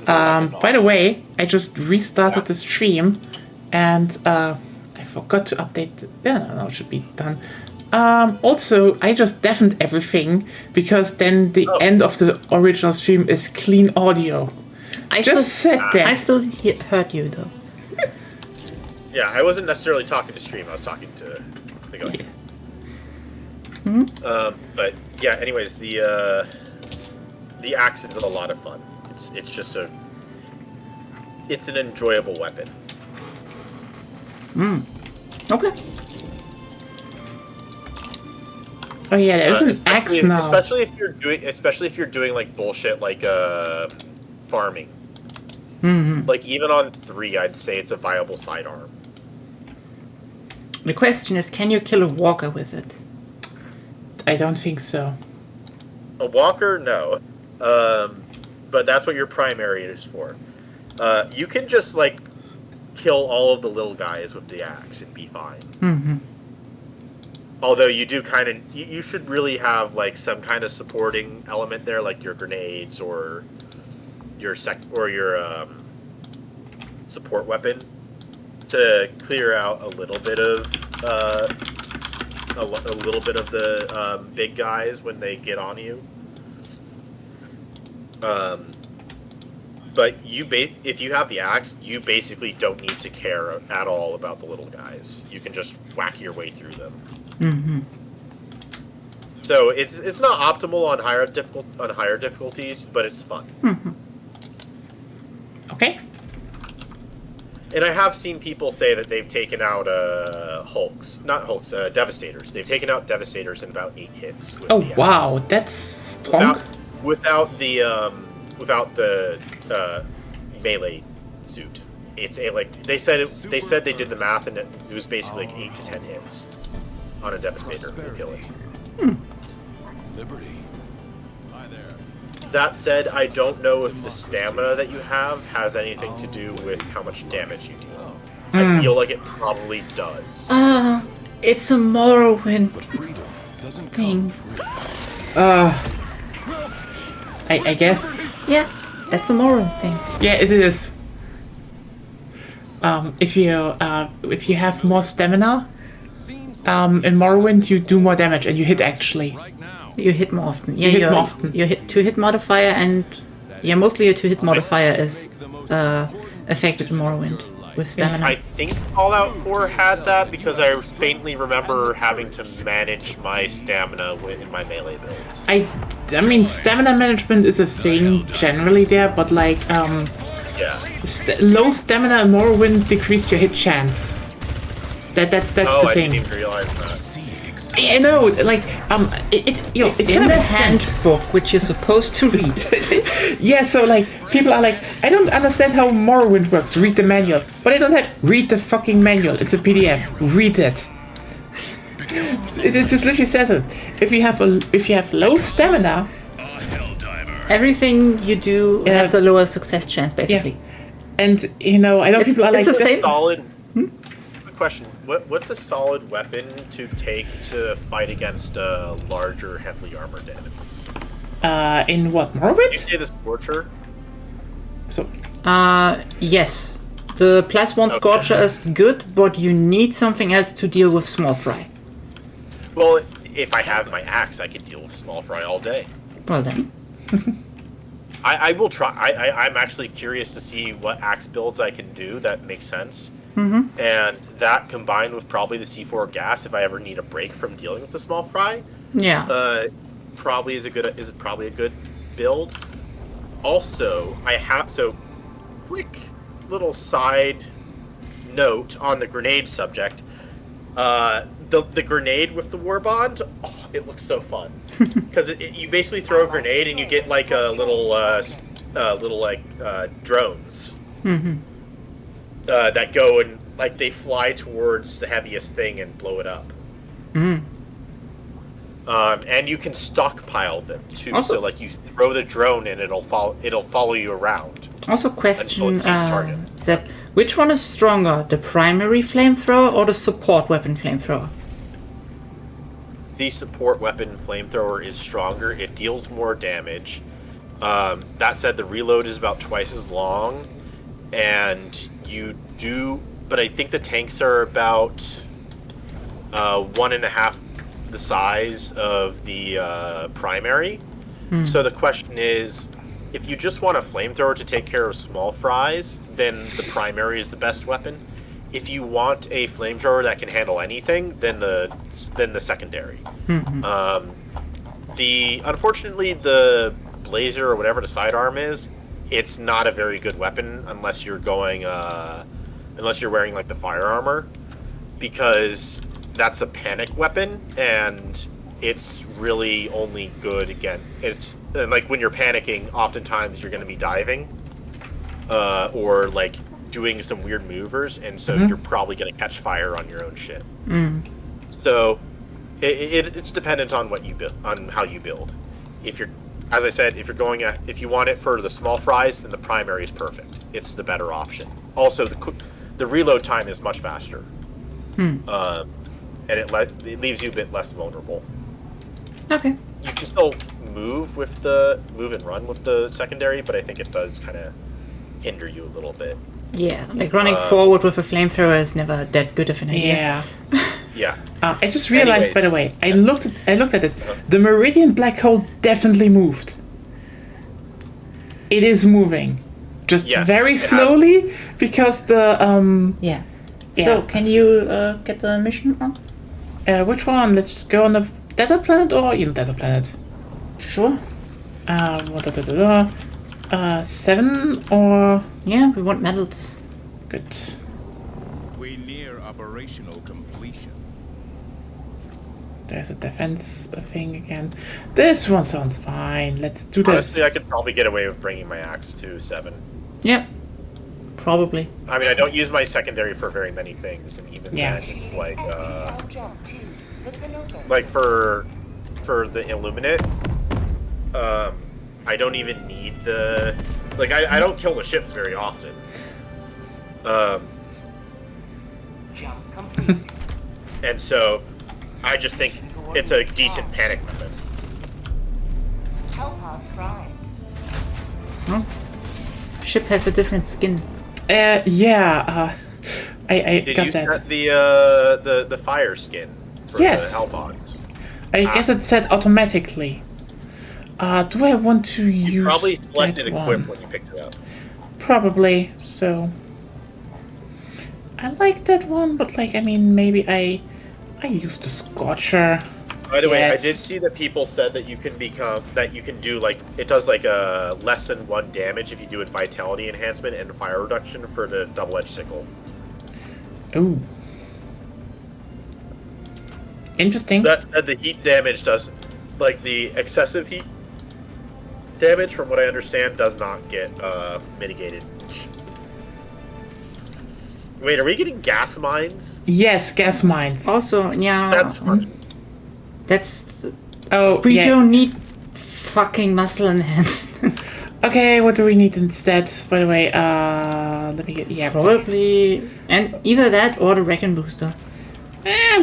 By the way, I just restarted the stream, and I forgot to update. No, it should be done. Also, I just deafened everything because then the end of the original stream is clean audio. I still heard you though. Yeah, I wasn't necessarily talking to stream. I was talking to the guy. Yeah. But yeah, anyways, the axe is a lot of fun. It's just it's an enjoyable weapon. Okay. Oh yeah, there's an axe now. Especially if you're doing like bullshit like farming. Like even on 3, I'd say it's a viable sidearm. The question is, can you kill a walker with it? I don't think so. A walker, no. But that's what your primary is for. You can just like kill all of the little guys with the axe and be fine. Although you do kind of, you should really have like some kind of supporting element there, like your grenades or your support weapon to clear out a little bit of the big guys when they get on you. But if you have the axe, you basically don't need to care at all about the little guys. You can just whack your way through them. So it's not optimal on higher difficulties, but it's fun. Okay. And I have seen people say that they've taken out Devastators. They've taken out Devastators in about 8 hits. With the wow, that's strong. Without the melee suit, it's they said they did the math and it was basically like 8 to 10 hits on a Devastator to kill it. Liberty. Hi there. That said, I don't know if the stamina that you have has anything to do with how much damage you deal. I feel like it probably does. It's a Morrowind thing. I guess. Yeah, that's a Morrowind thing. Yeah, it is. If you have more stamina, in Morrowind you do more damage and you hit actually. You hit more often. Yeah, you hit more often. Your two-hit modifier and mostly your two-hit modifier is affected in Morrowind with stamina. I think Fallout 4 had that because I faintly remember having to manage my stamina in my melee builds. I mean, stamina management is a thing generally there, but like low stamina in Morrowind decrease your hit chance. That's the thing. I didn't even realize that. I know, like it's in the handbook which you're supposed to read. Yeah, so like people are like, I don't understand how Morrowind works. Read the manual, but I don't have. Read the fucking manual. It's a PDF. Read it. It just literally says it. If you have low stamina, everything you do has a lower success chance, basically. Yeah. And I know people are like, it's a solid. Good question. What's a solid weapon to take to fight against larger, heavily armored enemies? In what, Morrowind? Did you say the Scorcher? So. Yes. The +1 Scorcher is good, but you need something else to deal with small fry. Well, if I have my axe, I can deal with small fry all day. Well then. I will try. I'm actually curious to see what axe builds I can do that make sense. And that combined with probably the C4 gas, if I ever need a break from dealing with the small fry, probably is probably a good build. Also, quick little side note on the grenade subject. The grenade with the war bond, it looks so fun because you basically throw a grenade and you get like a little drones. That go and like they fly towards the heaviest thing and blow it up. And you can stockpile them too. Also, so like you throw the drone and it'll follow you around. Also, question, Zep, which one is stronger, the primary flamethrower or the support weapon flamethrower? The support weapon flamethrower is stronger. It deals more damage. That said, the reload is about twice as long, and but I think the tanks are about 1.5 the size of the primary. So the question is, if you just want a flamethrower to take care of small fries, then the primary is the best weapon. If you want a flamethrower that can handle anything, then the secondary. Unfortunately, the blazer or whatever the sidearm is, it's not a very good weapon unless you're wearing like the fire armor, because that's a panic weapon, and it's really only good again. It's like when you're panicking, oftentimes you're going to be diving, or like doing some weird maneuvers, and so you're probably going to catch fire on your own shit. So it's dependent on what you build, on how you build. If you're, as I said, if you want it for the small fries, then the primary is perfect. It's the better option. Also, the reload time is much faster, and it leaves you a bit less vulnerable. Okay. You can still move and run with the secondary, but I think it does kind of hinder you a little bit. Yeah, like running forward with a flamethrower is never that good of an idea. Yeah. Yeah. I just realized, by the way, I looked at it. The Meridian black hole definitely moved. It is moving, just very slowly, because the Yeah. So can you get the mission on? which one? Let's just go on the desert planet or desert planet. Sure. 7 or Yeah, we want medals. good. We near operational completion. There's a defense thing again. This one sounds fine. Let's do this. Honestly, I could probably get away with bringing my axe to 7. Yep. Probably. I mean, I don't use my secondary for very many things, and even then, it's like for the Illuminate, I don't even need I don't kill the ships very often. And so I just think it's a decent panic weapon. Huh? Ship has a different skin. I Did got you that. set the fire skin for Yes. the Hellpods? I guess it said automatically. Do I want to use Probably selected that equip one? when you picked it up. Probably. So I like that one, but maybe I used the Scorcher. By the way, I Yes. did see that people said that you can do it does a less than 1 damage if you do it vitality enhancement and fire reduction for the double-edged sickle. Ooh. Interesting. That said, the heat damage does, the excessive heat damage, from what I understand, does not get mitigated. Wait, are we getting gas mines? Yes, gas mines. Also, yeah. That's fun. That's. Oh, We yeah. don't need fucking muscle enhancement. Okay, what do we need instead? By the way, let me get Probably. And either that or the Recon Booster.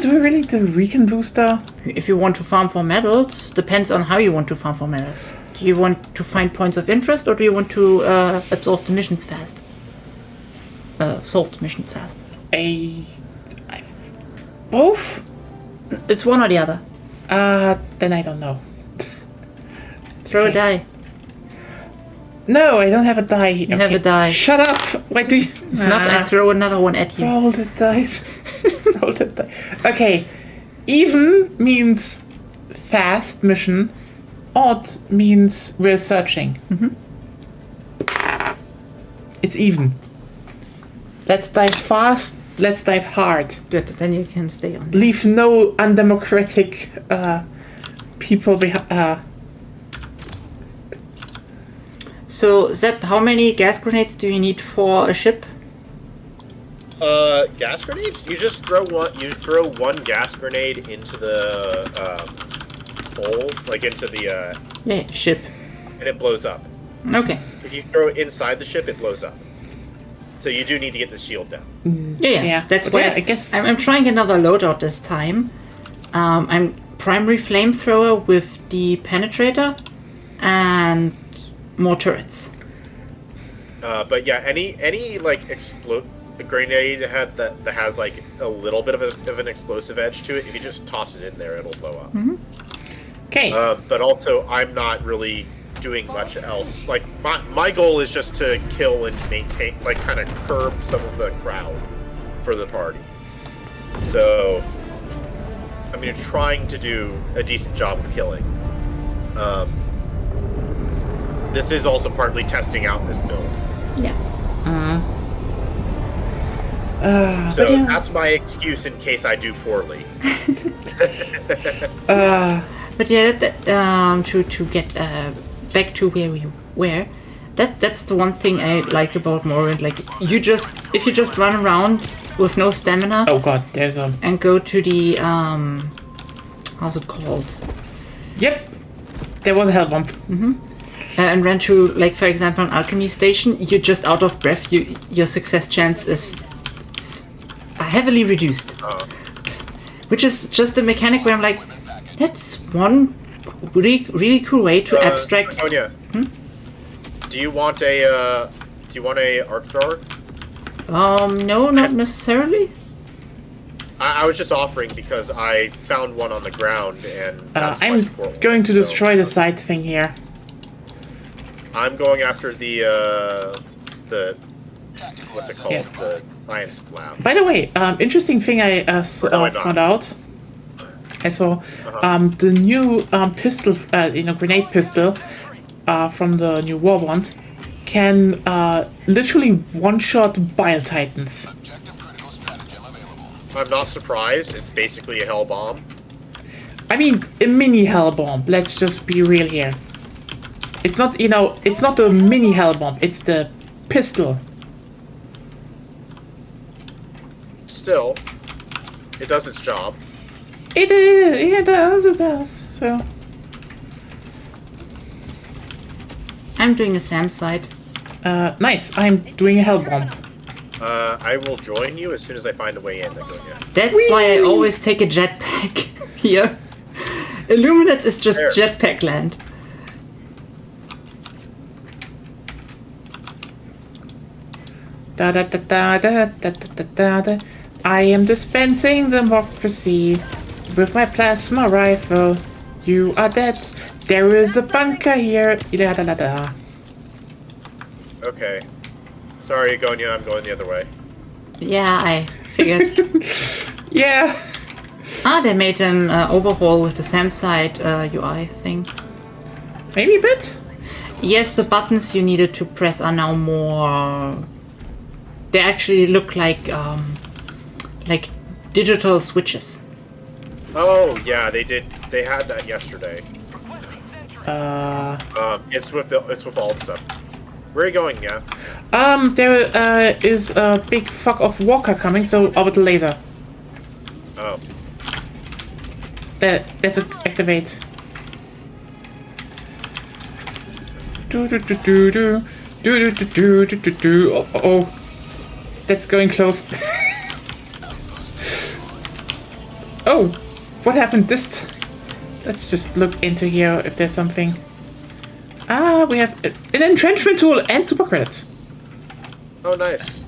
Do we really need the Recon booster? If you want to farm for medals, depends on how you want to farm for medals. Do you want to find points of interest, or do you want to solve the missions fast? Both? It's one or the other. Then I don't know. Throw a die. No, I don't have a die. You have a die. Shut up! Why do you... If not, I throw another one at you. Roll the dice. Roll the dice. Okay. Even means fast mission. Odd means we're searching. It's even. Let's dive fast. Let's dive hard. Good, then you can stay on. Leave no undemocratic people behind. So, Zep, how many gas grenades do you need for a ship? Gas grenades? You just throw one. You throw one gas grenade into the hole, into the Yeah, ship. and it blows up. Okay. If you throw it inside the ship, it blows up. So you do need to get the shield down. Yeah. That's Okay, why I guess- I'm trying another loadout this time. I'm primary flamethrower with the penetrator, and more turrets. But yeah, any like grenade head that has like a little bit of an explosive edge to it, if you just toss it in there, it'll blow up. Okay. But also, I'm not really doing much else. Like my goal is just to kill and maintain, like kind of curb some of the crowd for the party. So, I mean, trying to do a decent job of killing. This is also partly testing out this build. Yeah. So that's my excuse in case I do poorly. But yeah, to get back to where we were, that's the one thing I liked about Morrowind. Like if you just run around with no stamina. Oh god, there's a. And go to the how's it called? Yep, there was a hell bump. And run to, like, for example, an alchemy station. You're just out of breath. Your success chance is heavily reduced. Which is just a mechanic where I'm like, that's one really cool way to abstract. Oh yeah. Do you want a arc thrower? No, not necessarily. I was just offering because I found one on the ground and that's my I'm support going to one, destroy the side thing here. I'm going after the what's it called? Yeah. The science lab. By the way, interesting thing I found out. I saw the new pistol, grenade pistol from the new Warband can literally one-shot Bile Titans. I'm not surprised. It's basically a hell bomb. I mean, a mini hell bomb. Let's just be real here. It's not, it's not a mini hell bomb. It's the pistol. Still, it does its job. It is. It does. So. I'm doing a SAM side. Nice. I'm doing a hell bomb. I will join you as soon as I find a way in. That's why I always take a jetpack here. Illuminates is just jetpack land. Da da da da da da da da da. I am dispensing democracy with my plasma rifle. You are dead. There is a bunker here. Da da da da. Okay. Sorry, Gonya, I'm going the other way. Yeah, I figured. Yeah. They made an overhaul with the SAM side UI thing. Maybe a bit. Yes, the buttons you needed to press are now more. They actually look like digital switches. Oh yeah, they did. They had that yesterday. It's with all the stuff. Where are you going, yeah? There is a big fuck of walker coming, so orbital laser. Oh. Let's activate. Do do do do do do do do do do do. Oh, that's going close. Oh, what happened this? Let's just look into here if there's something. We have an entrenchment tool and super credits. Oh, nice.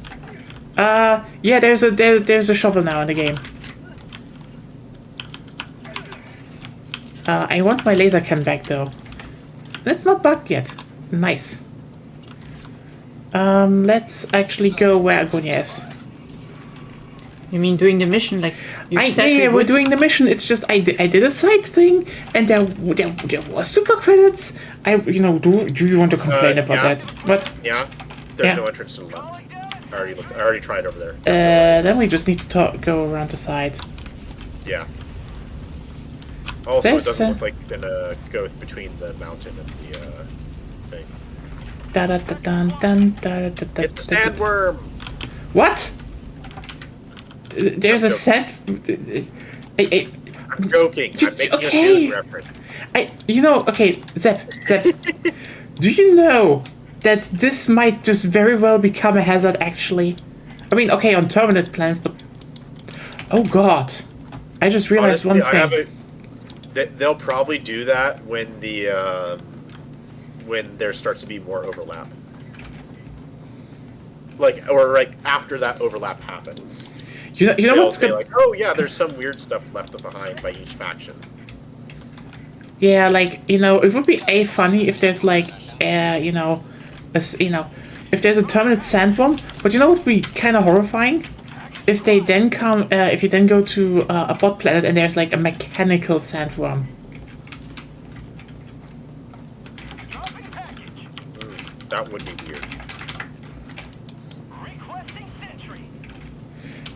Yeah, there's a shovel now in the game. I want my laser cannon back though. That's not bugged yet. Nice. Let's actually go where Agonia is. You mean doing the mission like you said? Yeah, we're doing the mission. It's just I did a side thing, and there was super credits. Do you want to complain about that? What? Yeah. There's no entrance to the left. I already tried over there. Then we just need to go around the side. Yeah. Also, it doesn't look like you're gonna go between the mountain and the thing. It's a sandworm. What? There's a set. I'm joking. I'm making a news reference. Okay, Zep. Do you know that this might just very well become a hazard? Actually, I mean, okay, on terminate plans, but oh god, I just realized one thing. They'll probably do that when the when there starts to be more overlap. Like after that overlap happens. You know They'll what's say good? like, oh yeah, there's some weird stuff left behind by each faction. Yeah, like, it would be funny if there's like, if there's a terminate sandworm. But you know what would be kind of horrifying? If they then if you then go to a bot planet and there's like a mechanical sandworm. That would be weird.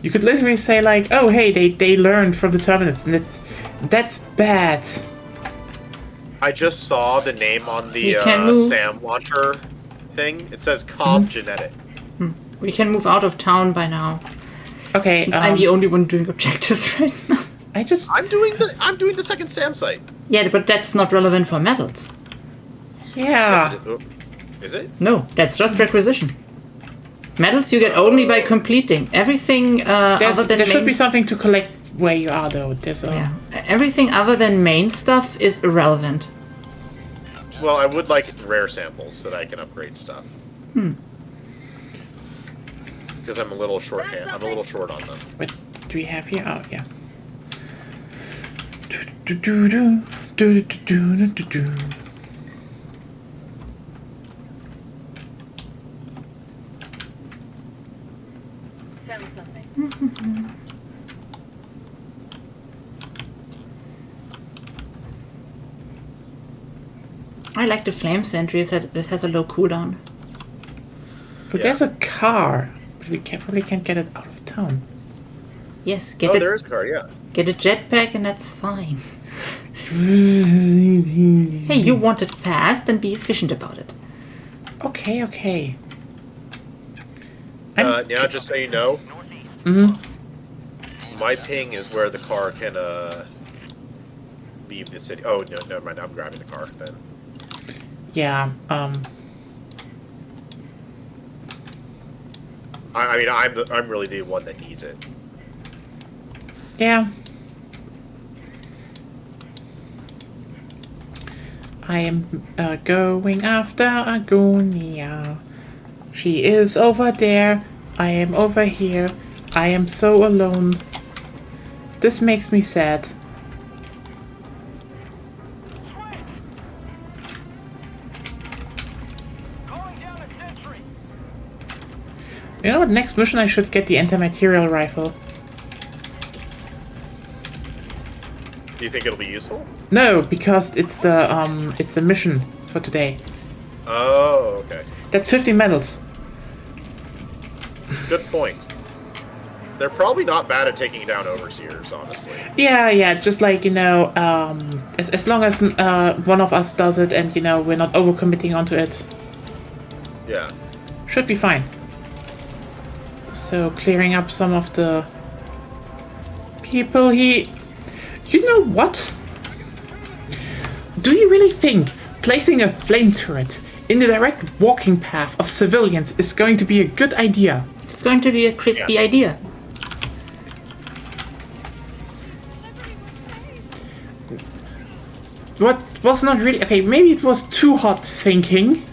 You could literally say like, oh hey, they learned from the terminates, and that's bad. I just saw the name on the SAM launcher thing. It says Cobb Genetic. We can move out of town by now. Okay, Since I'm the only one doing objectives right now. I'm doing the second SAM site. Yeah, but that's not relevant for medals. Yeah. Is it? No, that's just requisition. Medals you get only by completing. Everything other than there should be something to collect where you are though. Yeah. Everything other than main stuff is irrelevant. Well, I would like rare samples so that I can upgrade stuff. Because I'm a little short on them. What do we have here? Oh yeah. Found something. I like the flame sentry. It has a low cooldown. Oh, there's a car, but we probably can't get it out of town. Yes, There is a car, yeah. Get a jetpack and that's fine. Hey, you want it fast and be efficient about it. Okay. Now, just so you know, my ping is where the car can leave the city. Oh no, never mind. I'm grabbing the car then. Yeah. I mean, I'm really the one that needs it. Yeah. I am going after Agonia. She is over there. I am over here. I am so alone. This makes me sad. You know what? Next mission I should get the anti-material rifle. Do you think it'll be useful? No, because it's the mission for today. Oh, okay. That's 50 medals. Good point. They're probably not bad at taking down overseers, honestly. Yeah, it's just like, as long as one of us does it and, we're not overcommitting onto it. Yeah. Should be fine. So, clearing up some of the people he... You know what? Do you really think placing a flame turret in the direct walking path of civilians is going to be a good idea? It's going to be a crispy idea. What was not really... Okay, maybe it was too hot thinking.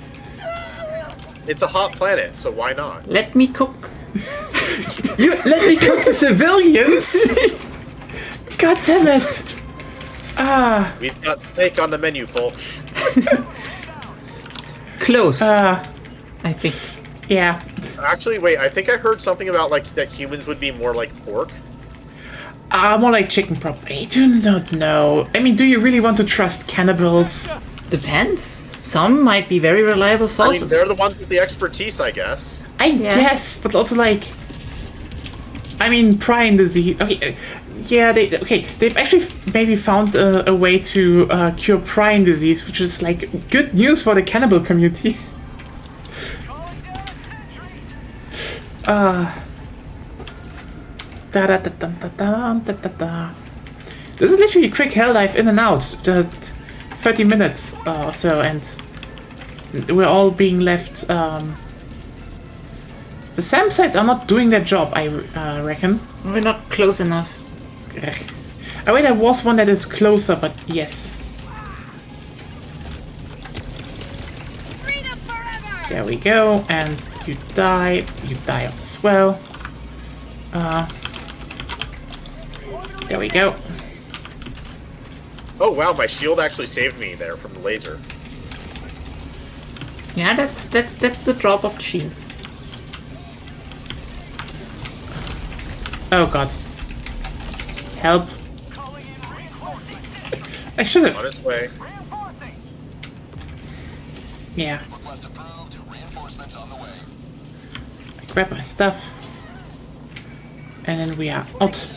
It's a hot planet, so why not? Let me cook. You let me cook the civilians? God damn it! We've got steak on the menu, folks. Close. I think. Yeah. Actually, wait, I think I heard something about, that humans would be more like pork. More like chicken probably. I do not know. I mean, do you really want to trust cannibals? Depends. Some might be very reliable I sources. mean, they're the ones with the expertise, I guess. I guess, but also I mean, prion disease. Okay, yeah, they've actually maybe found a way to cure prion disease, which is good news for the cannibal community. This is literally a quick Helldive in and out, 30 minutes or so, and we're all being left. The SAM sites are not doing their job, I reckon. We're not close enough. Oh wait, there was one that is closer, but yes. There we go, and you die as well. There we go. Oh wow, my shield actually saved me there from the laser. Yeah, that's the drop of the shield. Oh god. Help. I should On have. its way. Yeah. I grab my stuff. And then we are out.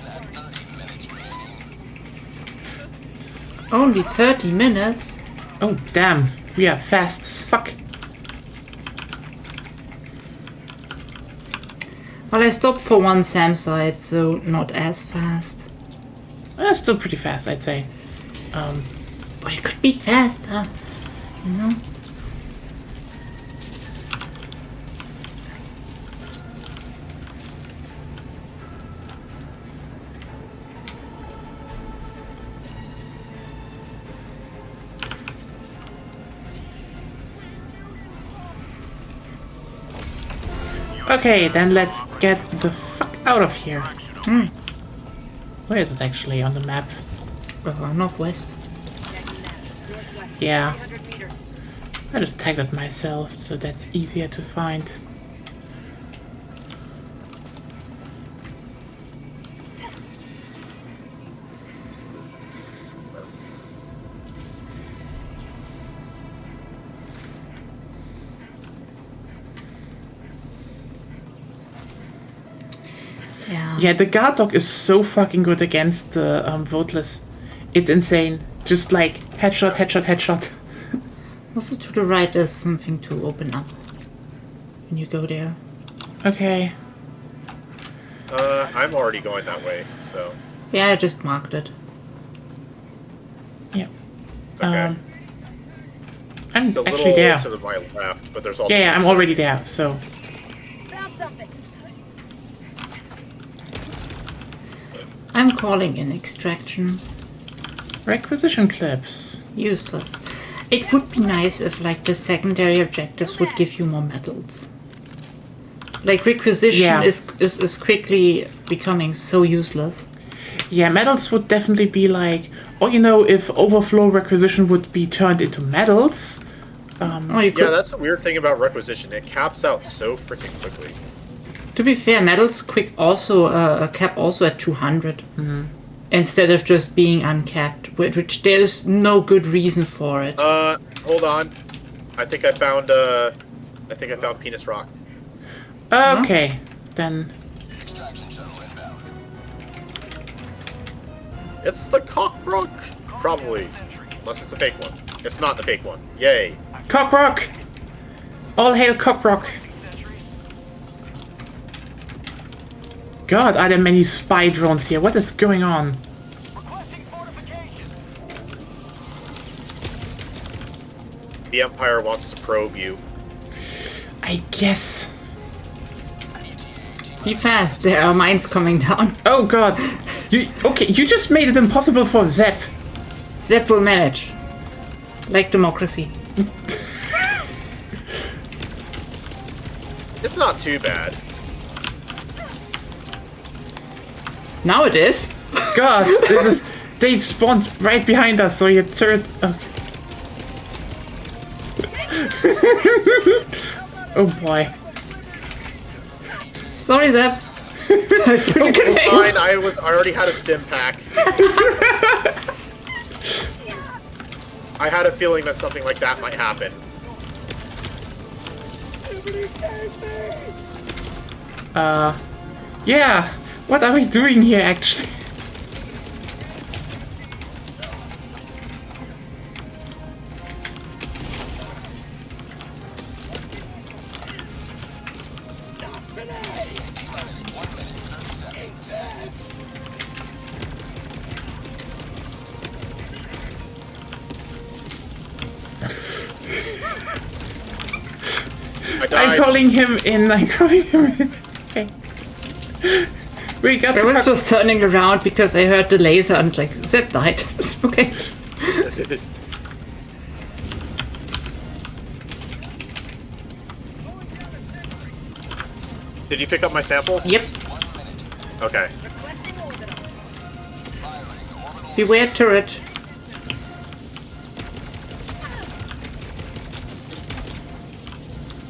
Only 30 minutes? Oh damn. We are fast as fuck. Well, I stopped for one SAM site, so not as fast. Still pretty fast, I'd say. But it could be faster, you know? Okay, then let's get the fuck out of here. Where is it actually on the map? Northwest. Yeah. I just tagged it myself, so that's easier to find. Yeah. Yeah, the guard dog is so fucking good against the voteless. It's insane. Just like headshot, headshot, headshot. Also to the right there's something to open up when you go there. Okay. I'm already going that way, so. Yeah, I just marked it. Yeah. Okay. I'm It's a actually little there. to the my left, but there's also. Yeah, I'm already there, so. Found something. I'm calling in extraction. Requisition clips. Useless. It would be nice if like the secondary objectives would give you more medals. Like requisition Yeah. is quickly becoming so useless. Yeah, medals would definitely be like, or you know, if overflow requisition would be turned into medals. Oh, you could. Yeah, that's the weird thing about requisition. It caps out so freaking quickly. To be fair, medals quick also cap also at 200 instead of just being uncapped, which there's no good reason for it. Hold on. I think I found Penis Rock. Okay, then. It's the Cockbrook! Probably. Unless it's the fake one. It's not the fake one. Yay. Cockrock! All hail Cockrock! God, are there many spy drones here? What is going on? The Empire wants to probe you. I guess. Be fast, there are mines coming down. Oh god. You just made it impossible for Zep. Zep will manage. Like democracy. It's not too bad. Now it is. God, they spawned right behind us, so your turret... Okay. Oh boy. Sorry, Zep. Fine, I already had a stim pack. I had a feeling that something like that might happen. Yeah, what are we doing here actually? I died. I'm calling him in. Okay. We got I the was just turning around because I heard the laser and it's like, Zep died. Okay. Did you pick up my samples? Yep. Okay. Requesting orbital. Beware turret.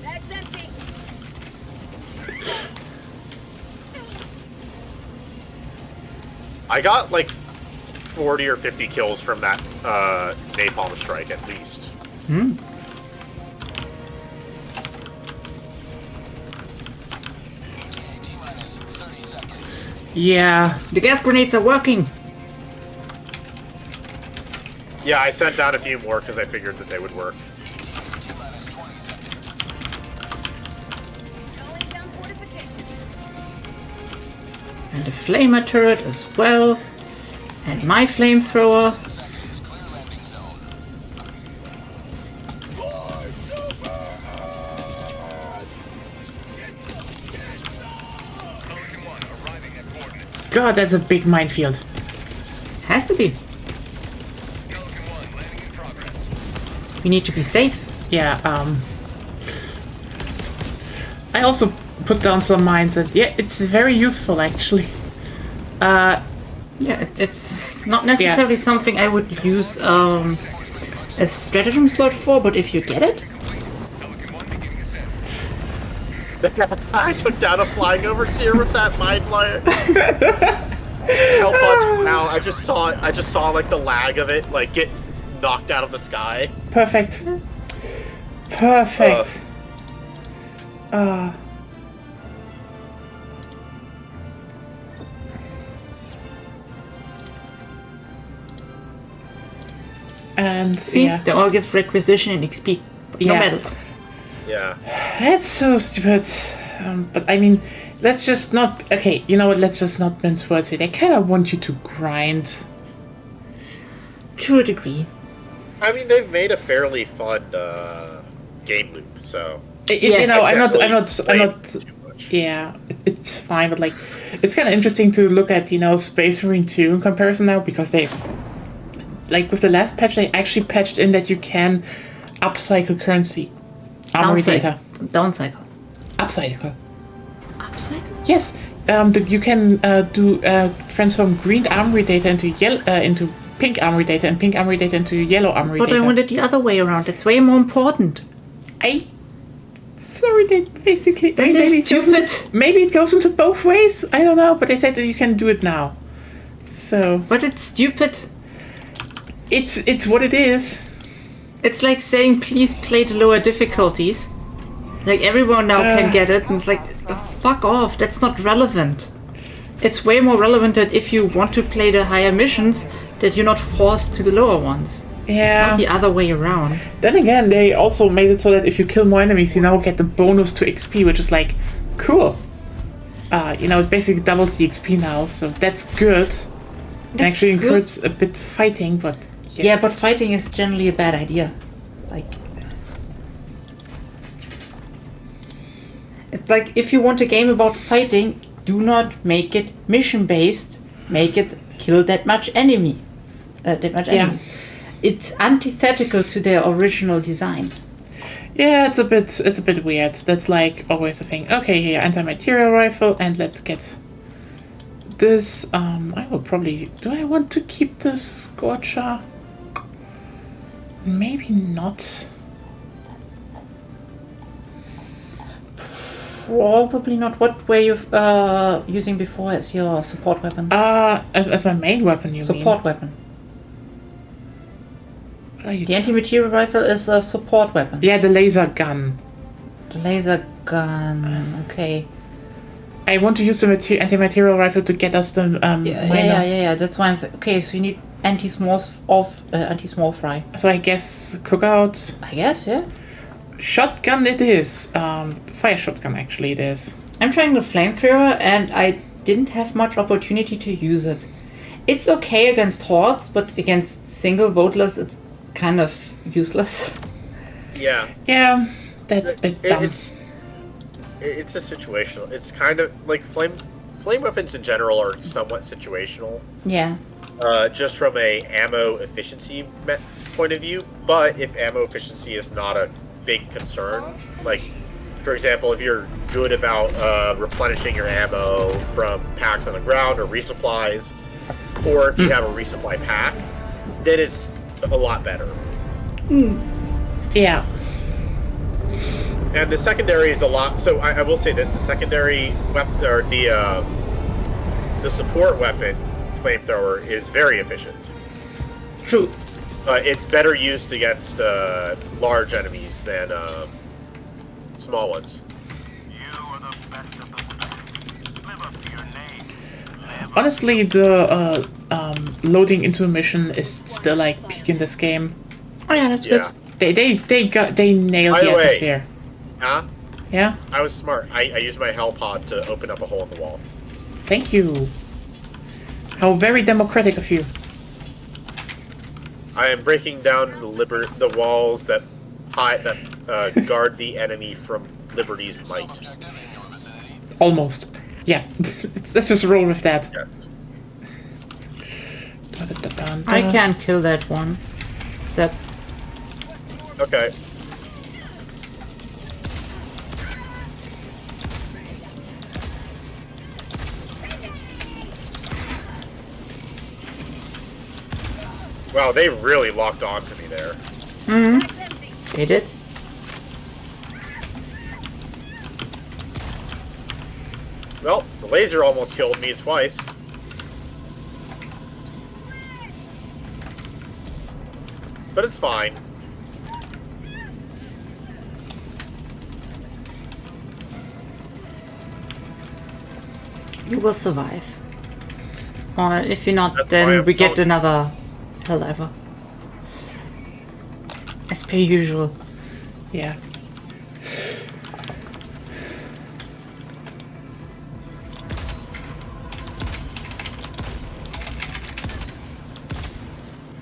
Bag's empty. I got like 40 or 50 kills from that napalm strike at least. Hmm. Yeah. The gas grenades are working. Yeah, I sent down a few more because I figured that they would work. Calling down fortifications. And the flamer turret as well. And my flamethrower. God, that's a big minefield. Has to be. We need to be safe. Yeah, I also put down some mines and yeah, it's very useful actually. Yeah, it's not necessarily something I would use a stratagem slot for, but if you get it, I took down a flying overseer with that mine flyer. How fun! Now I just saw it. I just saw like the lag of it, like get knocked out of the sky. Perfect. Perfect. And see, yeah, they all give requisition and XP, but no Yeah. medals. Yeah. that's so stupid. But I mean, let's just not. Okay, you know what? Let's just not mince words here. They kind of want you to grind. To a degree. I mean, they've made a fairly fun game loop, so. Yes. You know, I I'm can't not. really I'm blame not. too much. Yeah, it's fine, but like, it's kind of interesting to look at, you know, Space Marine 2 in comparison now, because they, like, with the last patch, they actually patched in that you can upcycle currency. Armory data. Downcycle. Upcycle. Upcycle? Yes, you can transform green armory data into pink armory data and pink armory data into yellow armory But data. I want it the other way around. It's way more important. Sorry, they basically. That maybe is it goes into- stupid. maybe it goes into both ways. I don't know, but they said that you can do it now. So But it's stupid. it's what it is. It's like saying, please play the lower difficulties. Like, everyone now can get it, and it's like, fuck off, that's not relevant. It's way more relevant that if you want to play the higher missions, that you're not forced to the lower ones. Yeah. Not the other way around. Then again, they also made it so that if you kill more enemies, you now get the bonus to XP, which is like, cool. You know, it basically doubles the XP now, so that's good. It That's actually good. encourages a bit fighting, but yes. Yeah, but fighting is generally a bad idea. Like, it's like, if you want a game about fighting, do not make it mission based. Make it kill that much enemies. Enemies. It's antithetical to their original design. Yeah, it's a bit weird. That's like always a thing. Okay, here, anti-material rifle, and let's get this. I will probably. Do I want to keep this Scorcher? Maybe not. Probably not. What were you using before as your support weapon? As my main weapon, you Support weapon. mean? What are you The anti-material rifle is a support weapon. Yeah, the laser gun. The laser gun. Okay. I want to use the anti-material rifle to get us the minor. Yeah. That's why okay, so you need anti-small fry. So I guess cookout. I guess, yeah. Shotgun it is. Fire shotgun actually it is. I'm trying the flamethrower and I didn't have much opportunity to use it. It's okay against hordes, but against single voteless, it's kind of useless. Yeah. Yeah, that's a bit dumb. It's a situational. It's kind of like flame weapons in general are somewhat situational. Yeah. Just from a ammo efficiency point of view. But if ammo efficiency is not a big concern, like For example, if you're good about replenishing your ammo from packs on the ground or resupplies, or if you have a resupply pack, then it's a lot better. Yeah. And the secondary is a lot. So I will say this: the secondary weapon, or the support weapon, flamethrower, is very efficient. True. It's better used against large enemies than small ones. You are the best of the best. Live up to your name. Honestly, the loading into a mission is still like peak in this game. Oh yeah, that's Yeah. They nailed By the the way- atmosphere. Huh? Yeah. I was smart. I used my hell pod to open up a hole in the wall. Thank you. How very democratic of you. I am breaking down the walls that guard the enemy from Liberty's might. Almost. Yeah. Let's just roll with that. Yeah. I can't kill that one. Except Okay. Wow, they really locked on to me there. they did. Well, the laser almost killed me twice. But it's fine. You will survive. Or if you're not, That's why then I'm we get telling- another Helldiver. As per usual. Yeah.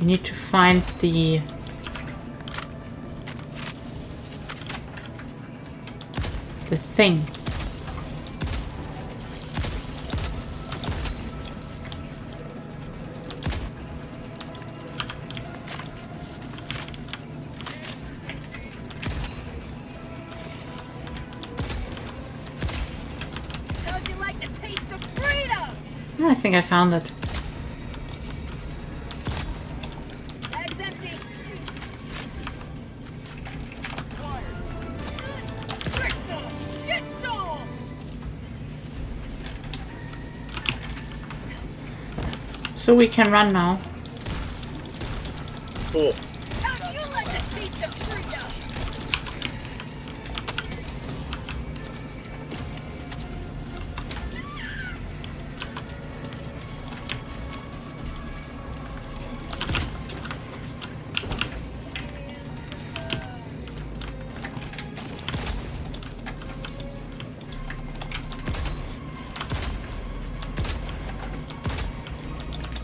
We need to find the thing. How'd you like the taste of freedom? I think I found it. Bag's empty. Get some! Get some! So we can run now. Cool. How'd you like the taste of freedom?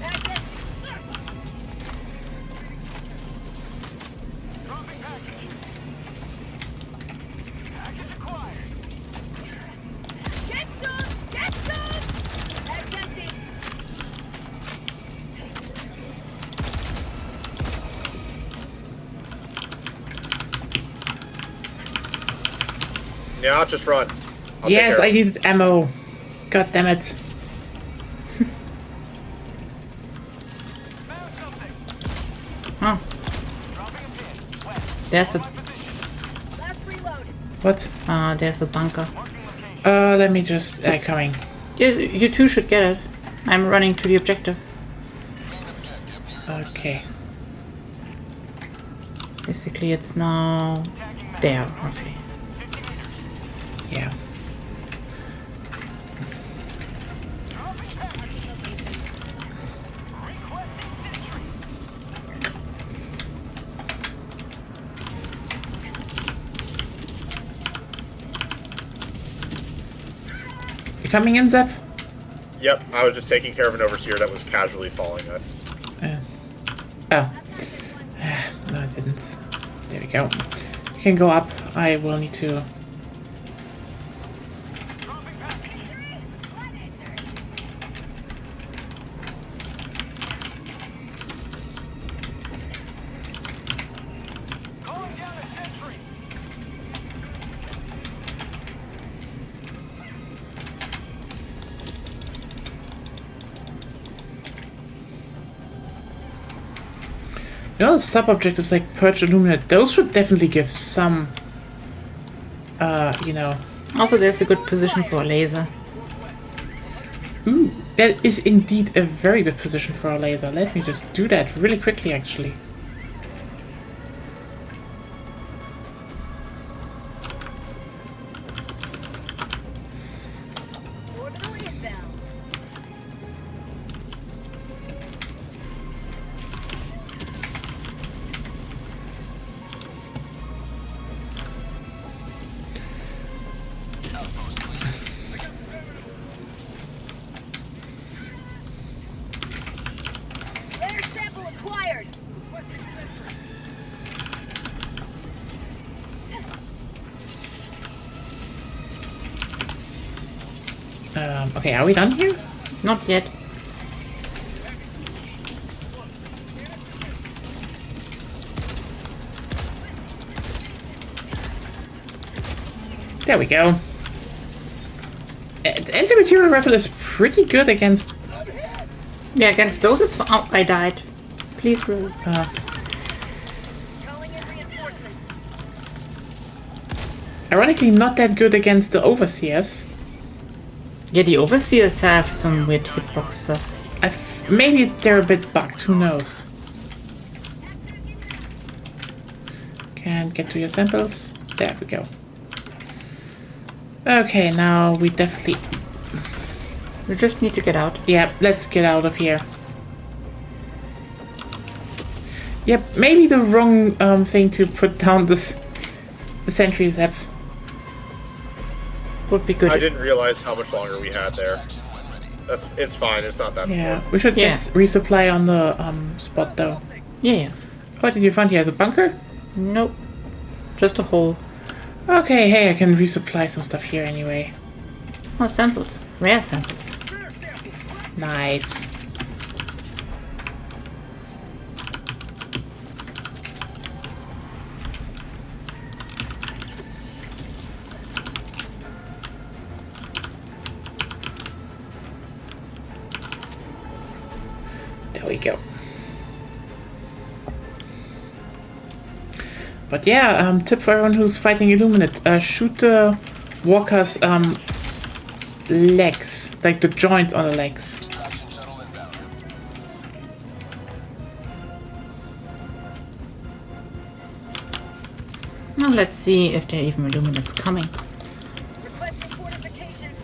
Bag's empty. Dropping package. Package acquired. Get some! Get some! Bag's empty. Now just run. I'll take Yes, care I of it. needed ammo. God damn it. Found something. Huh. Dropping a pin. West. There's a Last reload. What? there's a bunker. Marking location. Let me just coming. You two should get it. I'm running to the objective. Okay. Basically, it's now there, roughly. Yeah. You coming in, Zep? Yep, I was just taking care of an overseer that was casually following us. Oh. No, I didn't. There we go. You can go up. I will need to... Calling down a sentry. You know, sub-objectives like Purge, Illuminate, those should definitely give some, you know... Also, there's a good position for a laser. Ooh, that is indeed a very good position for a laser. Let me just do that really quickly, actually. Orbital inbound. Air sample acquired. Okay, are we done here? Not yet. There we go. Anti-material rifle is pretty good against... Yeah, against those it's fine. Oh, I died. Please roll. Calling in reinforcements. Ironically, not that good against the Overseers. Yeah, the Overseers have some weird hitbox stuff. Maybe they're a bit bugged, who knows. Can't get to your samples. There we go. Okay, now we definitely... We just need to get out. Yeah, let's get out of here. Yep, maybe the wrong thing to put down the sentry zap. Would be good. I didn't realize how much longer we had there. It's fine. It's not that Yeah, important. we should Yeah. get resupply on the spot though. Yeah. What did you find here? The bunker? Nope. Just a hole. Okay, hey, I can resupply some stuff here anyway. Oh, samples. Rare samples. Nice. There we go. But yeah, tip for everyone who's fighting Illuminate, shoot the walker's legs, like the joints on the legs. Now let's see if there are even Illuminates coming. Requesting fortifications.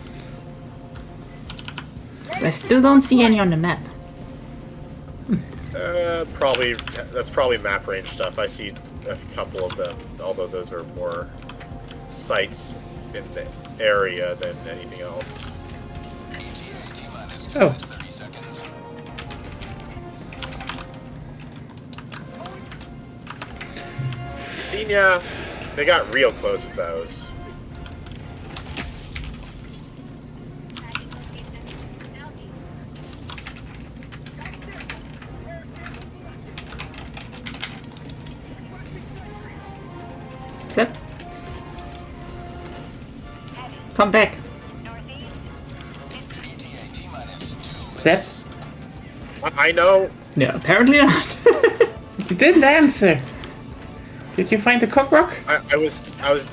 'Cause I still don't see any on the map. Probably that's probably map range stuff. I see a couple of them, although those are more sites in the area than anything else. Oh. Seen ya? They got real close with those. Zep. Come back. Zep? I know. Yeah, apparently not. You didn't answer. Did you find the cock rock? I was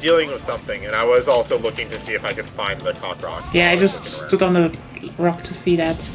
dealing with something, and I was also looking to see if I could find the cock rock. Yeah, I just stood on the rock to see that.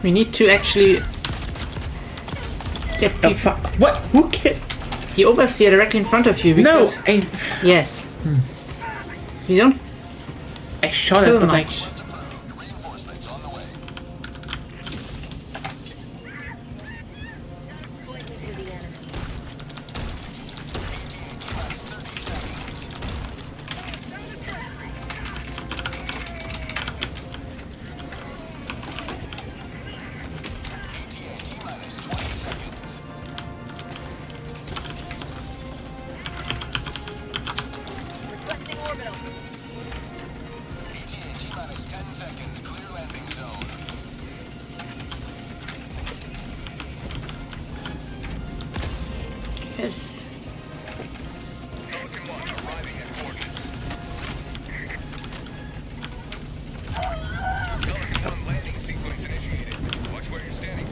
We need to actually get Oh, people, what? Who killed? the overseer directly in front of you. No, Because, yes. You don't I shot kill it, but like, much. Yes. Pelican 1 arriving at coordinates. Pelican 1 landing sequence initiated. Watch where you're standing.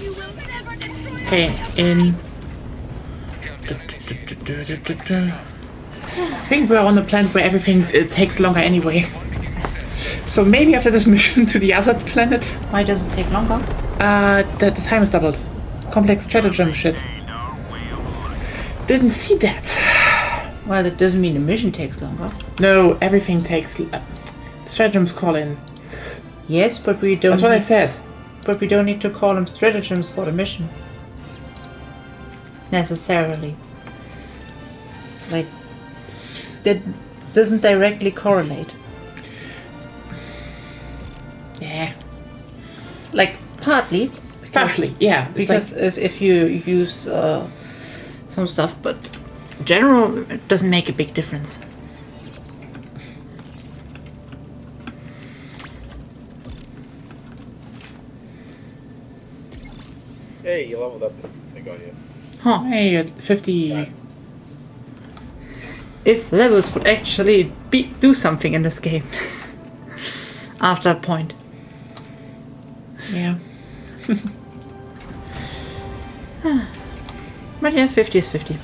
You will never destroy Okay, in. Countdown I think we're on a planet where everything takes longer anyway. So maybe after this mission to the other planet, Why does it take longer? the time is doubled. Complex stratagem shit. Didn't see that. Well, that doesn't mean the mission takes longer. No, everything takes. Stratagems call in. Yes, but we don't. That's what I said. But we don't need to call them stratagems for the mission. Necessarily. Like, that doesn't directly correlate. Yeah. Like, partly. Partially, yeah. It's Because like, if you use some stuff, but in general, it doesn't make a big difference. Hey, you leveled up. I got you. Huh. hey, at 50. Nice. If levels would actually do something in this game. After a point. Yeah. But yeah, 50 is 50.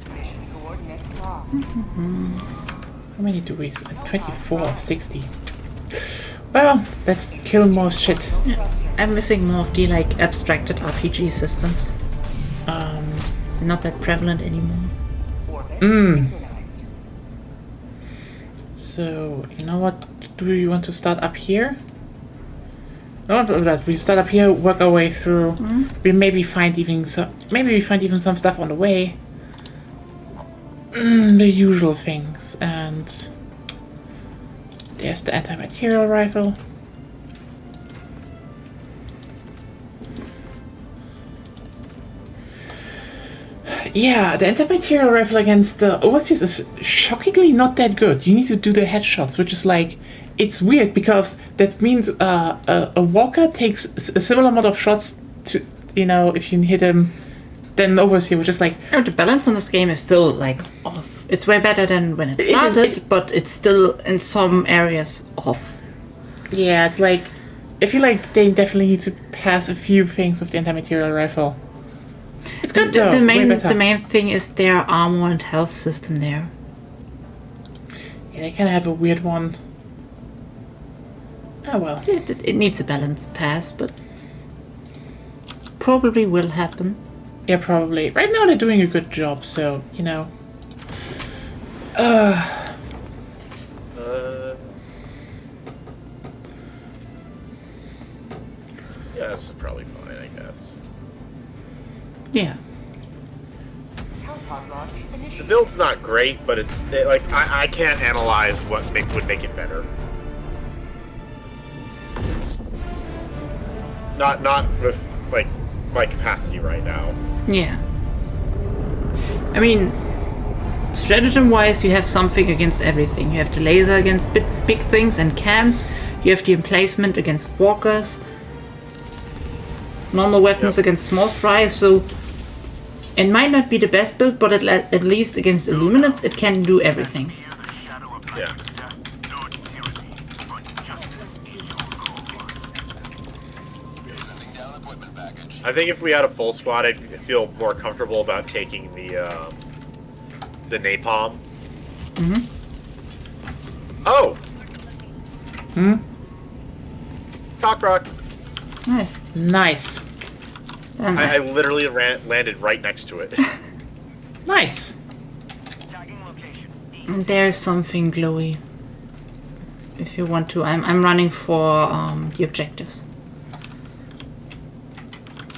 Mission coordinates locked. How many do we? 24 of 60. Well, let's kill more shit. I'm missing more of the like abstracted RPG systems. Not that prevalent anymore. Orbit synchronized. So, you know what? Do we want to start up here? No, not that. We start up here, work our way through. We maybe find even some stuff on the way. The usual things, and there's the anti-material rifle. Yeah, the anti-material rifle against the overseas is shockingly not that good. You need to do the headshots, which is like, it's weird because that means a walker takes a similar amount of shots to, you know, if you hit him, than overseas, which is like, Oh, the balance on this game is still like off. It's way better than when it started, but it's still in some areas off. yeah, it's like, I feel like they definitely need to pass a few things with the anti-material rifle. It's good though, way better. The main thing is their armor and health system there. Yeah, they kind of have a weird one. Oh well. It needs a balance pass, but probably will happen. Yeah, probably. Right now they're doing a good job, so, you know. Yeah, this is probably fine, I guess. Yeah. Telepod launch The initiated. build's not great, but like I can't analyze what would make it better. Not with like my capacity right now. Yeah. I mean, stratagem-wise, you have something against everything. You have the laser against big things and camps. You have the emplacement against walkers. Normal weapons against small fry. So it might not be the best build, but at least against Illuminates, it can do everything. Fear the shadow of Yeah. death. No tyranny, but justice is your cause. I think if we had a full squad, I'd feel more comfortable about taking the napalm. Mhm. Oh. Cockroach. Nice. Nice. And I literally landed right next to it. Nice. Tagging location. there's something glowy. If you want to, I'm running for the objectives.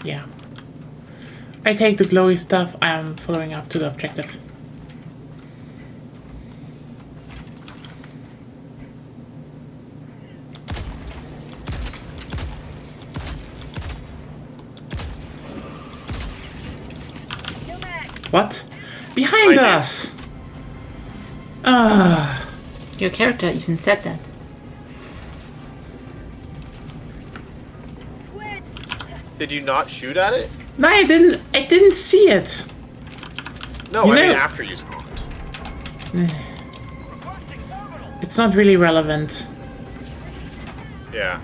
Yeah. I take the glowy stuff, I'm following up to the objective. What? Behind I did. us! Ah. Your character even said that. Squid! Did you not shoot at it? No, I didn't see it. No, You I mean know- after you saw it. It's not really relevant. Yeah.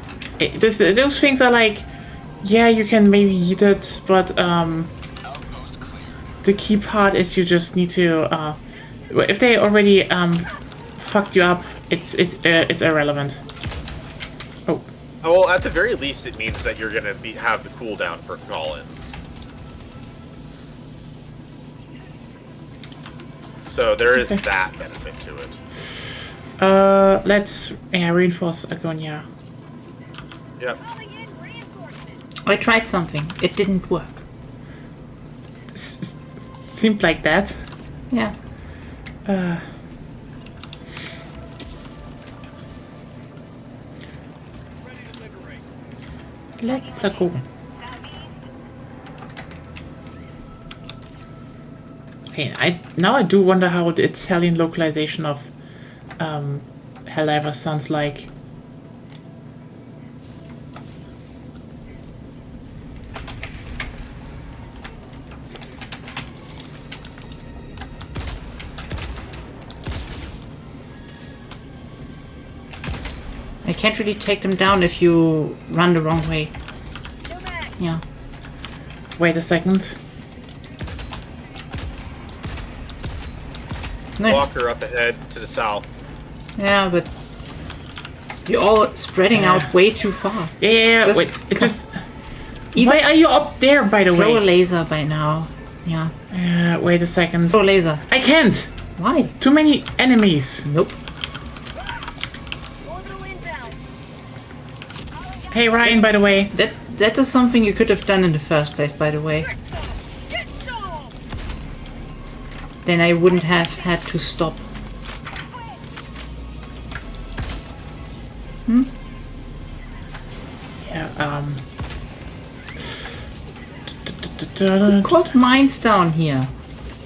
Those things are like, yeah, you can maybe eat it, but the key part is you just need to. If they already fucked you up, it's irrelevant. Oh, Oh, well, at the very least, it means that you're gonna have the cooldown for Collins. So there is Okay. that benefit to it. let's reinforce Agonia. Yep. Calling in reinforcements! I tried something. It didn't work. Seemed like that. Yeah. Let's go. Hey, I do wonder how the Italian localization of Helldivers sounds like. I can't really take them down if you run the wrong way. Go back! Yeah. Wait a second. No, Walker up ahead to the south. yeah, but you're all spreading out way too far. Yeah, Just wait. It just. Even Why are you up there, by the throw a way? laser by now. Yeah. Wait a second. Throw a laser. I can't. Why? Too many enemies. Nope. Orbital inbound! Hey Ryan, by the way. That is something you could have done in the first place, by the way. Get some! Then I wouldn't have had to stop. Yeah. Called mines down here.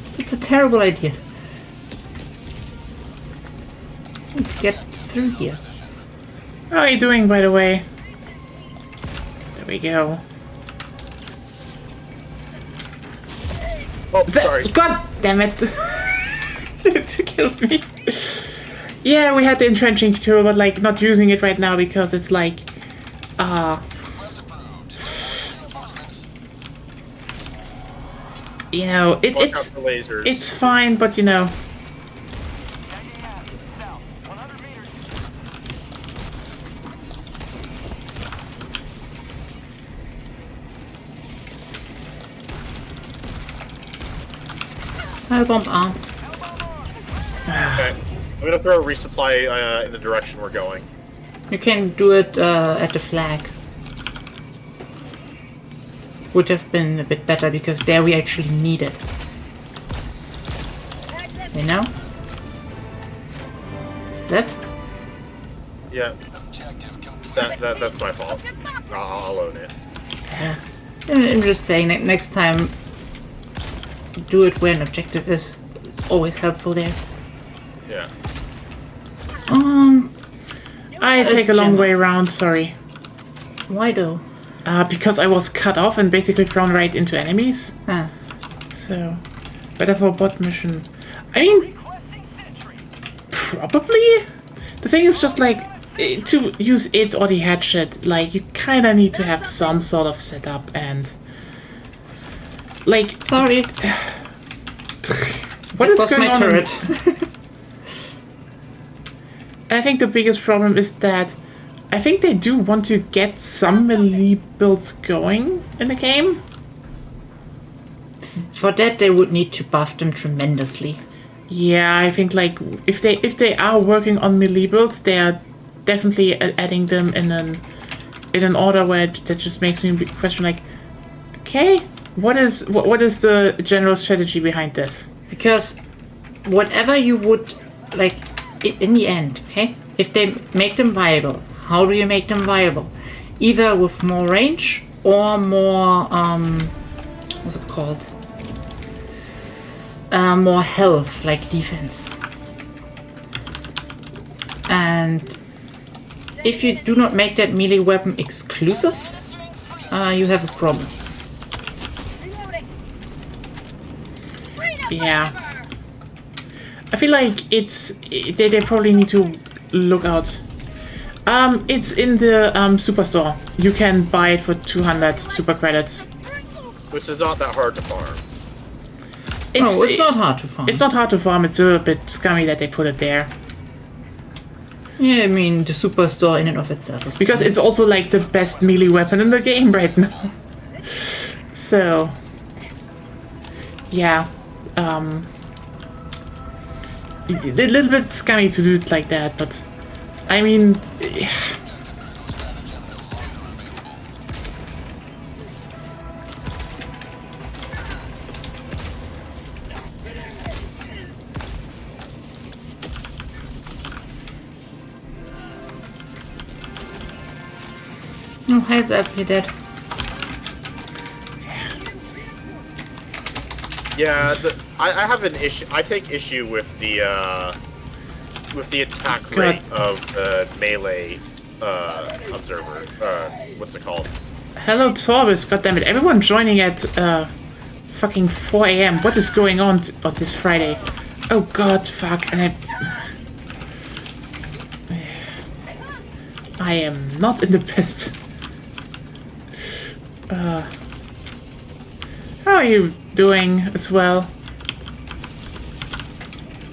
It's a terrible idea. Get through here. How are you doing, by the way? There we go. Oh, sorry. God damn it! It killed me. Yeah, we had the entrenching tool, but like not using it right now because it's like, you know, Walk it's up the lasers. it's fine, but you know. South, 100 meters. Bomb arm. Okay. I'm gonna throw a resupply in the direction we're going. You can do it at the flag. Would have been a bit better because there we actually need it. You know? That? Yeah. That's my fault. I'll own it. I'm just saying that next time do it where an objective is. It's always helpful there. Yeah. I take a long Gemma. way around, sorry. Why though? Because I was cut off and basically thrown right into enemies. Ah. So, better for a bot mission. I mean, probably. The thing is just like, to use it or the hatchet, like, you kinda need to have some sort of setup and... Like, Sorry. what That is was going my on? turret. I think the biggest problem is that I think they do want to get some melee builds going in the game. For that they would need to buff them tremendously. Yeah, I think like if they are working on melee builds, they are definitely adding them in an order where that just makes me question like, okay, what is the general strategy behind this? Because whatever you would like in the end, okay? If they make them viable, how do you make them viable? Either with more range or more what's it called? more health, like defense. And if you do not make that melee weapon exclusive, you have a problem. Reloading. Yeah. I feel like they probably need to look out. It's in the superstore. You can buy it for 200 super credits. Which is not that hard to farm. It's not hard to farm. It's not hard to farm. It's a bit scummy that they put it there. Yeah, I mean, the superstore in and of itself is Because it's also like the best melee weapon in the game right now. So, yeah. A little bit scummy to do it like that, but I mean, Oh, heads up, you're dead. Yeah, I have an issue. I take issue with the attack rate of the melee observer. What's it called? hello Torbis, goddammit, everyone joining at fucking 4 AM. What is going on this Friday? Oh god, fuck, and I am not in the best. How are you doing as well?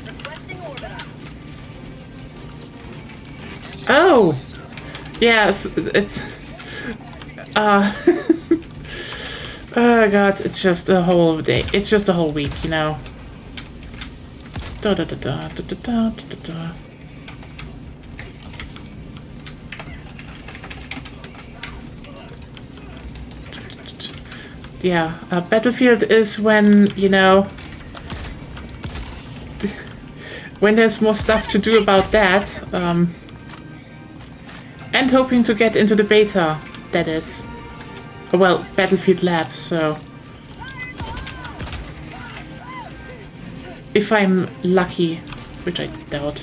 Requesting orbiter. Oh! Yes, it's... oh god, it's just a whole day. It's just a whole week, you know. Da da da da da da da da da. Yeah, Battlefield is when, you know, when there's more stuff to do about that, and hoping to get into the beta, that is. Well, Battlefield Labs, so... If I'm lucky, which I doubt.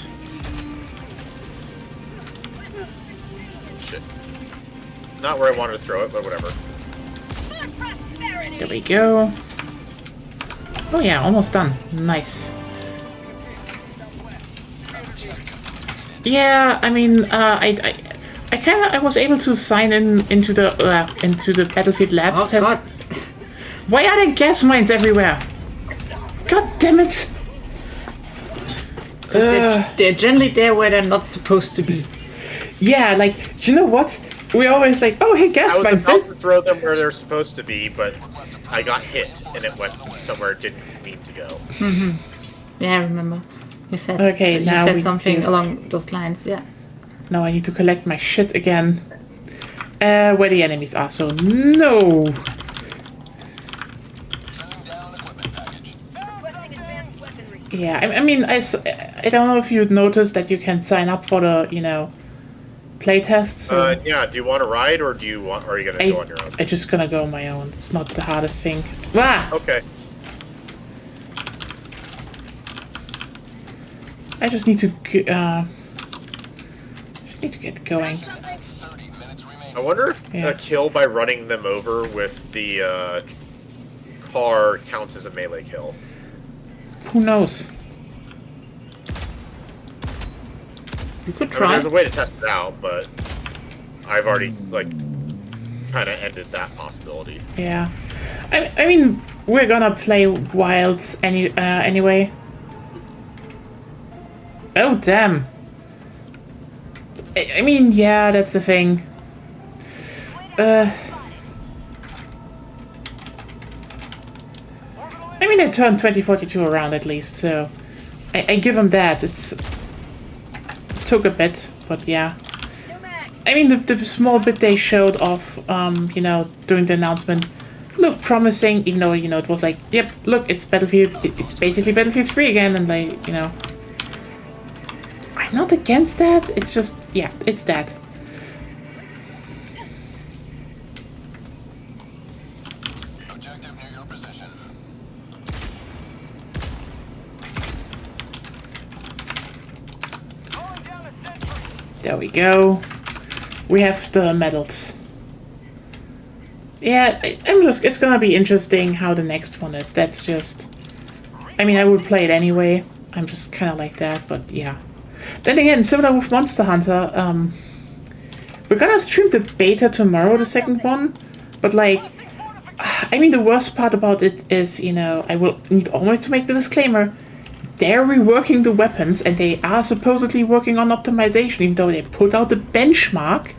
Shit. Not where I wanted to throw it, but whatever. There we go. Oh yeah, almost done. Nice. Yeah, I mean, I was able to sign into the Battlefield Labs Oh, test. God. Why are there gas mines everywhere? God damn it! They're generally there where they're not supposed to be. Yeah, like, you know what? We always like, oh hey, gas I mines. was about to throw them where they're supposed to be, but I got hit and it went somewhere it didn't mean to go. Yeah, I remember. You said, Okay, you now said we something do- along those lines, yeah. Now I need to collect my shit again. Where the enemies are, so no! Requesting advanced weaponry. Yeah, I mean, I don't know if you'd noticed that you can sign up for the, you know, playtests. So Yeah, do you want to ride or are you gonna go on your own? I'm just gonna go on my own. It's not the hardest thing. Ah! Okay. I just need to get going. I wonder if Yeah. a kill by running them over with the car counts as a melee kill. Who knows? You could I mean, try. there's a way to test it out, but I've already like kind of ended that possibility. Yeah, I mean, we're gonna play Wilds anyway. Oh damn! I mean, yeah, that's the thing. I mean, they turned 2042 around at least, so I give them that. It took a bit, but yeah. I mean, the small bit they showed of, you know, during the announcement looked promising, even though, you know, it was like, yep, look, it's Battlefield, it's basically Battlefield 3 again, and like, you know. I'm not against that, it's just, yeah, it's that. Objective near your position. There we go. We have the medals. Yeah, it's gonna be interesting how the next one is. That's just... I mean, I would play it anyway. I'm just kind of like that, but yeah. Then again, similar with Monster Hunter, we're gonna stream the beta tomorrow, the second one, but like, I mean, the worst part about it is, you know, I will need always to make the disclaimer, they're reworking the weapons, and they are supposedly working on optimization, even though they put out the benchmark.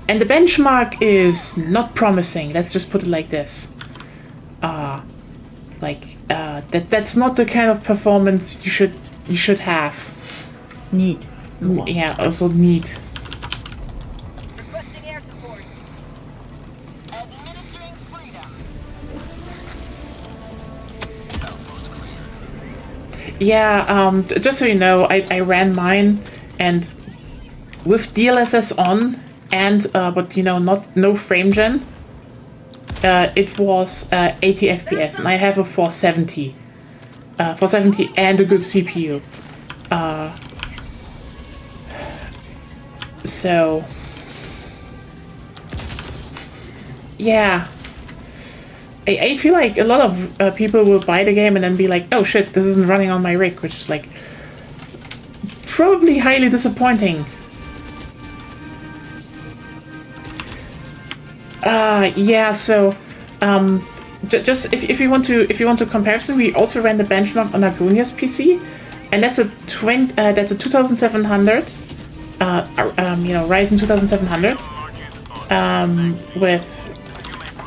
And the benchmark is not promising, let's just put it like this. That's not the kind of performance you should have. Need. Yeah, also need. Requesting air support. Administering freedom. Yeah, just so you know, I ran mine, and with DLSS on, and but you know, no frame gen. It was 80 FPS, and I have a 470. 470 and a good CPU. So yeah, I feel like a lot of people will buy the game and then be like, oh shit, this isn't running on my rig, which is like probably highly disappointing. Yeah, so just if you want to comparison, we also ran the benchmark on Agonia's PC, and that's a 2700 you know, Ryzen 2700 with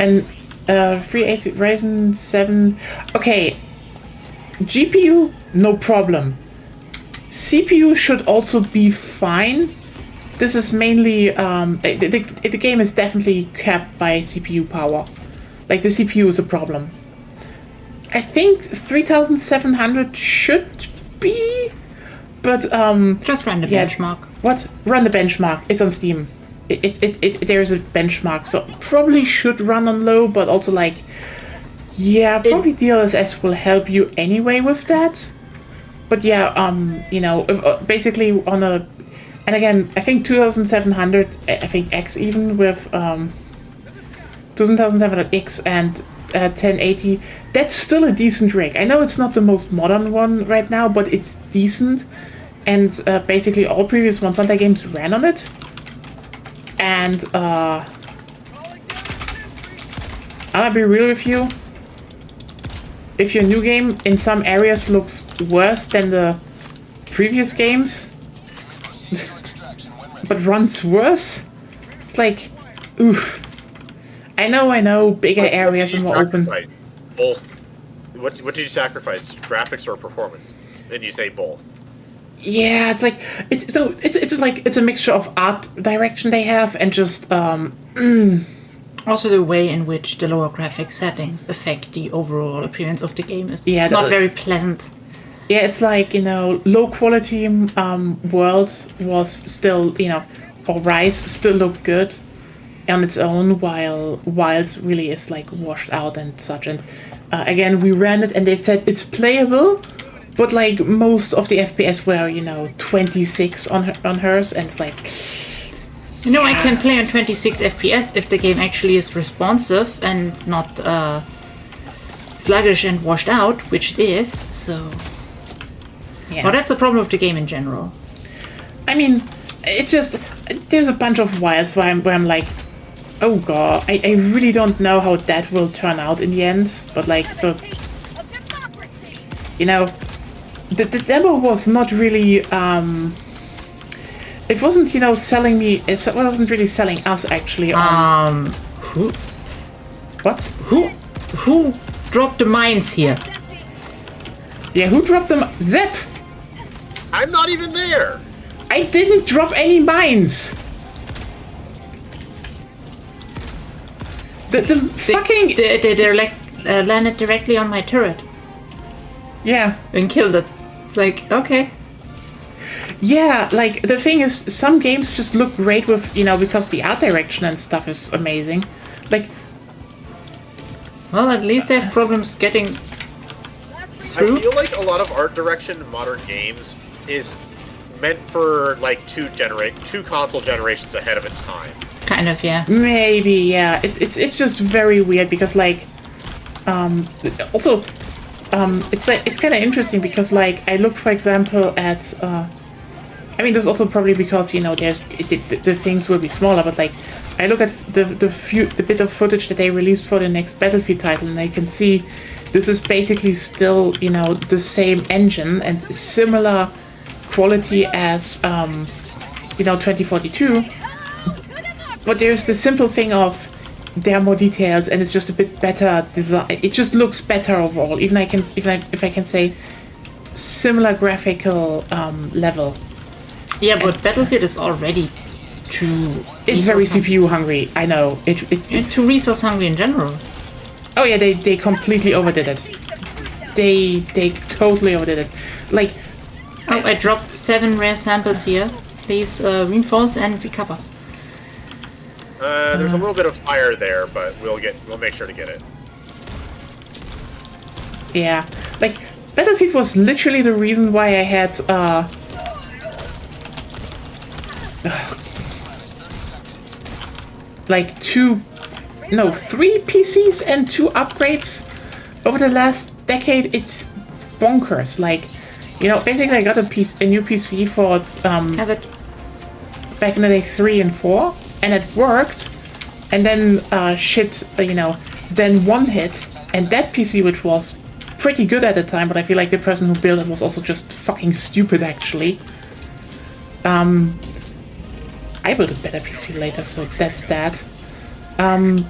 an 380 Ryzen 7. Okay, GPU no problem. CPU should also be fine. This is mainly the game is definitely capped by CPU power. Like, the CPU is a problem. I think 3700 should be, but Just run the yeah. benchmark. What? Run the benchmark. It's on Steam. There's a benchmark, so probably should run on low, but also like, yeah, probably DLSS will help you anyway with that. But yeah, you know, basically on a, and again, I think 2700, I think X even with 2700X and 1080, that's still a decent rig. I know it's not the most modern one right now, but it's decent. And basically all previous Monster games ran on it. And I'm gonna be real with you. If your new game in some areas looks worse than the previous games, but runs worse, it's like, oof. I know, bigger areas and more open. Both. What did you sacrifice? Graphics or performance? And you say both. Yeah, it's like it's a mixture of art direction they have and just Also, the way in which the lower graphic settings affect the overall appearance of the game is Yeah, it's not very pleasant. yeah, it's like, you know, low quality world was still, you know, or Rise still looked good on its own, while Wilds really is like washed out and such. And again, we ran it and they said it's playable, but like most of the FPS were, you know, 26 on hers, and it's like, You know, I can play on 26 FPS if the game actually is responsive and not sluggish and washed out, which it is, so... yeah. Well, that's a problem with the game in general. I mean, it's just, there's a bunch of Wilds where I'm like, oh god, I really don't know how that will turn out in the end, but like, so, you know, the demo was not really, it wasn't, you know, selling me, it wasn't really selling us actually on... Who What? who dropped the mines here? Yeah, who dropped them? Zep! I'm not even there. I didn't drop any mines! The fucking... They landed directly on my turret Yeah. and killed it. It's like, okay. Yeah, like, the thing is, some games just look great with, you know, because the art direction and stuff is amazing. Like, Well, at least they have problems getting I feel like a lot of art direction in modern games is meant for like two console generations ahead of its time. Kind of, yeah. Maybe, yeah. It's just very weird because like, also, it's kind of interesting because like I looked, for example, at I mean, there's also probably because there's the things will be smaller, but like I look at the bit of footage that they released for the next Battlefield title, and I can see this is basically still the same engine and similar quality as 2042, but there's the simple thing of there are more details and it's just a bit better design. It just looks better overall. Even if I can say similar graphical level. Yeah, but Battlefield is already too. It's very CPU hungry. I know. It's too resource hungry in general. Oh yeah, they completely overdid it. They totally overdid it. Like. Oh, I dropped 7 rare samples here. Please reinforce and recover. There's a little bit of fire there, but we'll make sure to get it. Yeah, like Battlefield was literally the reason why I had like 3 PCs and 2 upgrades over the last decade. It's bonkers. Like, basically I got a new PC for Have it. back in the day 3 and 4, and it worked, and then then one hit, and that PC, which was pretty good at the time, but I feel like the person who built it was also just fucking stupid actually. I built a better PC later, so that's that. Then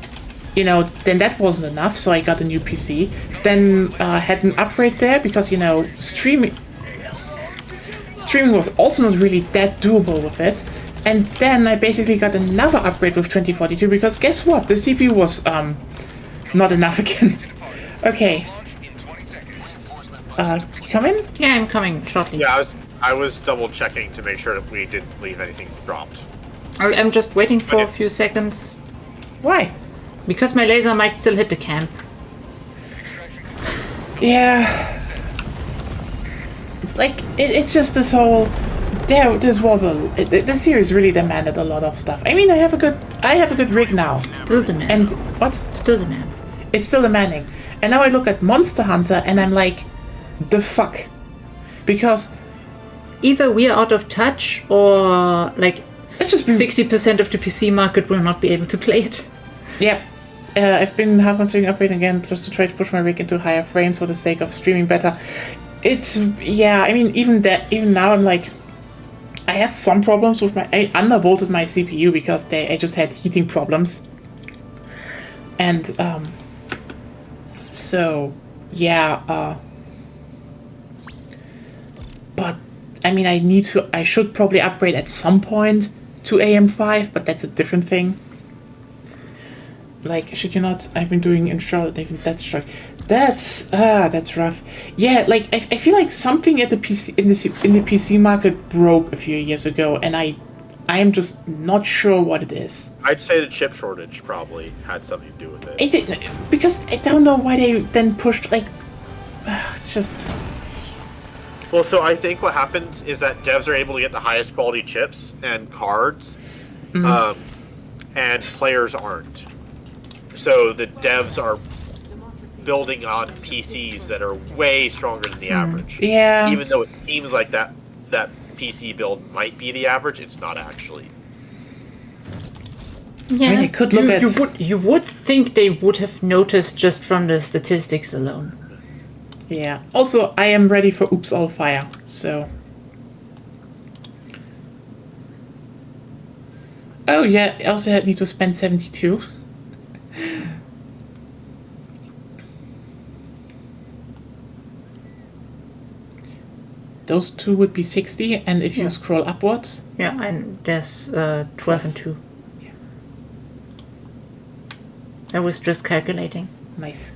that wasn't enough, so I got a new PC. Then had an upgrade there because streaming was also not really that doable with it. And then I basically got another upgrade with 2042 because guess what? The CPU was not enough again. Okay. Come in? Yeah, I'm coming shortly. Yeah, I was double checking to make sure that we didn't leave anything dropped. I'm just waiting for Okay. a few seconds. Why? Because my laser might still hit the camp. Yeah. It's like it's just this whole. The series really demanded a lot of stuff. I mean, I have a good rig now, Still and demands. what? Still demands. It's still demanding. And now I look at Monster Hunter and I'm like, the fuck, because Either we are out of touch or like it's just been 60% of the PC market will not be able to play it. yeah. I've been half considering upgrading again just to try to push my rig into higher frames for the sake of streaming better. It's I mean, even now I'm like, I have some problems with I undervolted my CPU because I just had heating problems. And so yeah, but I mean I should probably upgrade at some point to AM5, but that's a different thing. Like, should you not? I've been doing intro. That's struck. That's rough. Yeah, like I feel like something at the PC in the PC market broke a few years ago, and I am just not sure what it is. I'd say the chip shortage probably had something to do with it. It didn't, because I don't know why they then pushed like just. Well, so I think what happens is that devs are able to get the highest quality chips and cards, and players aren't. So the devs are building on PCs that are way stronger than the average. Yeah. Even though it seems like that PC build might be the average, it's not actually. Yeah, I mean, I could look at. You would think they would have noticed just from the statistics alone. Yeah. Also, I am ready for Oops All Fire. So. Oh yeah. I also need to spend 72. Those two would be 60, and if you scroll upwards... Yeah, and there's 12 and 2. Yeah. I was just calculating. Nice.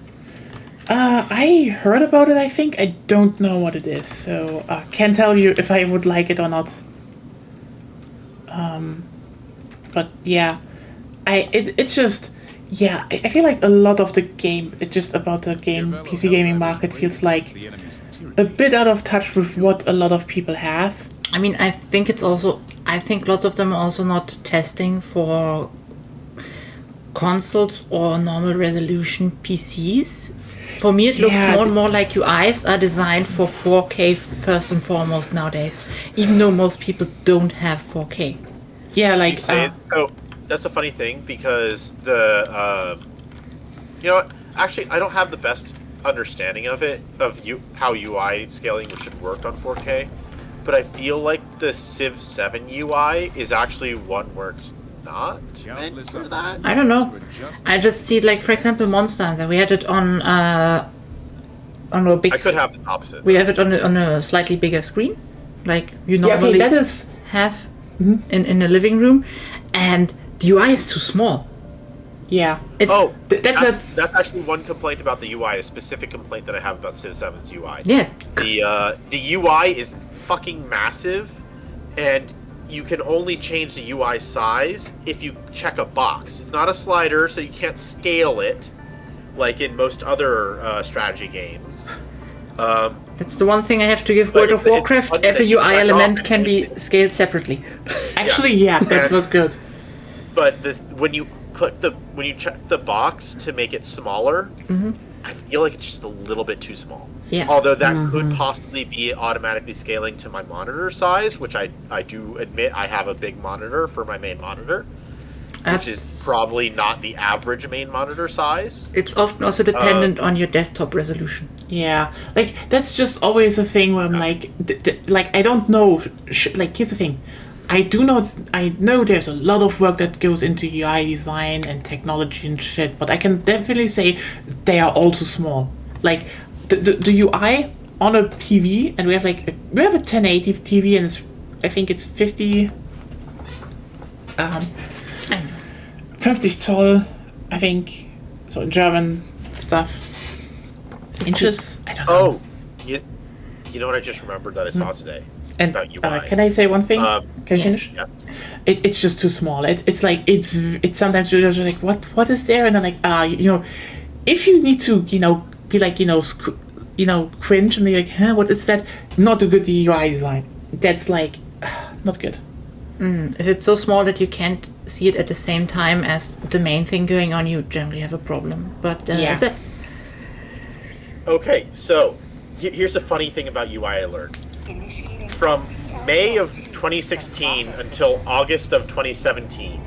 I heard about it, I think. I don't know what it is, so can't tell you if I would like it or not. But yeah, it's just... Yeah, I feel like a lot of the game, just about the PC gaming market feels like a bit out of touch with what a lot of people have. I mean, I think lots of them are also not testing for consoles or normal resolution PCs. For me, it looks Yeah, more and more like UIs are designed for 4K first and foremost nowadays, even though most people don't have 4K. Yeah, You like say it. Oh, that's a funny thing because you know what? Actually, I don't have the best understanding of how UI scaling should work on 4K, but I feel like the Civ 7 UI is actually one where it's not meant for that. I don't know. I just see, like, for example, Monster Hunter. We had it on a big. I could have the opposite. We have it on a slightly bigger screen, like you yeah, normally okay, that is have in the living room, and the UI is too small. yeah. It's That's actually one complaint about the UI, a specific complaint that I have about Civ 7's UI. yeah. The UI is fucking massive, and you can only change the UI size if you check a box. It's not a slider, so you can't scale it like in most other strategy games. That's the one thing I have to give But World of it's Warcraft. one Every that you UI check element off can and be it- scaled separately. Actually, yeah, that And- was good. But when you check the box to make it smaller, I feel like it's just a little bit too small. Yeah. Although that could possibly be automatically scaling to my monitor size, which I do admit I have a big monitor for my main monitor, which is probably not the average main monitor size. It's often also dependent on your desktop resolution. Yeah, like that's just always a thing where I'm like, like I don't know. Like here's the thing, I know there's a lot of work that goes into UI design and technology and shit, but I can definitely say they are all too small. Like the UI on a TV, and we have a 1080 TV, and I think it's 50. 50 Zoll, I think. So in German stuff. Inches? I don't know. Oh, you know what I just remembered that I saw today And about UI. can I say one thing? Can I yeah. finish? Yeah. It's just too small. It's like it's sometimes you're just like what is there, and then like if you need to be like cringe and be like what is that? Not a good UI design. That's like not good. If it's so small that you can't see it at the same time as the main thing going on, you generally have a problem. But that's it. Okay, so here's a funny thing about UI I learned. Initiating. From May of 2016 until August of 2017,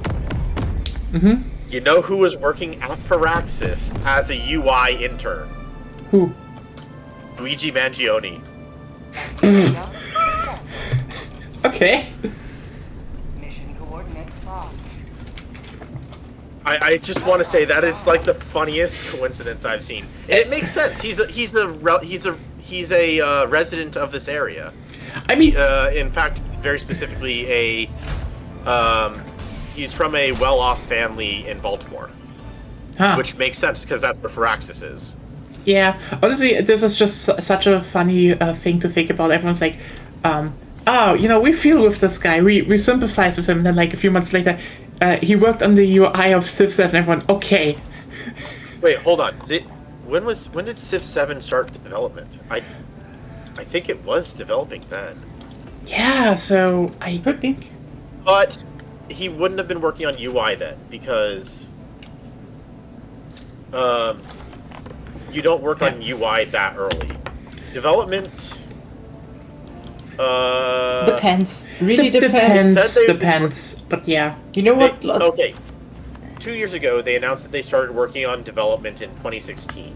you know who was working at Firaxis as a UI intern? Who? Luigi Mangione. Okay. Mission coordinates locked. I just want to say that is like the funniest coincidence I've seen, and it makes sense. He's a resident of this area. I mean, In fact, very specifically, he's from a well-off family in Baltimore, which makes sense because that's where Firaxis is. yeah. Honestly, this is just such a funny thing to think about. Everyone's like, we feel with this guy. We sympathize with him. And then like a few months later, he worked on the UI of Civ 7. Everyone, okay. Wait, hold on. When did Civ 7 start development? I think it was developing then. Yeah, so I could be. But he wouldn't have been working on UI then, because you don't work on UI that early. Development Depends. Really depends. Depends. But yeah. You know what? Okay. 2 years ago, they announced that they started working on development in 2016.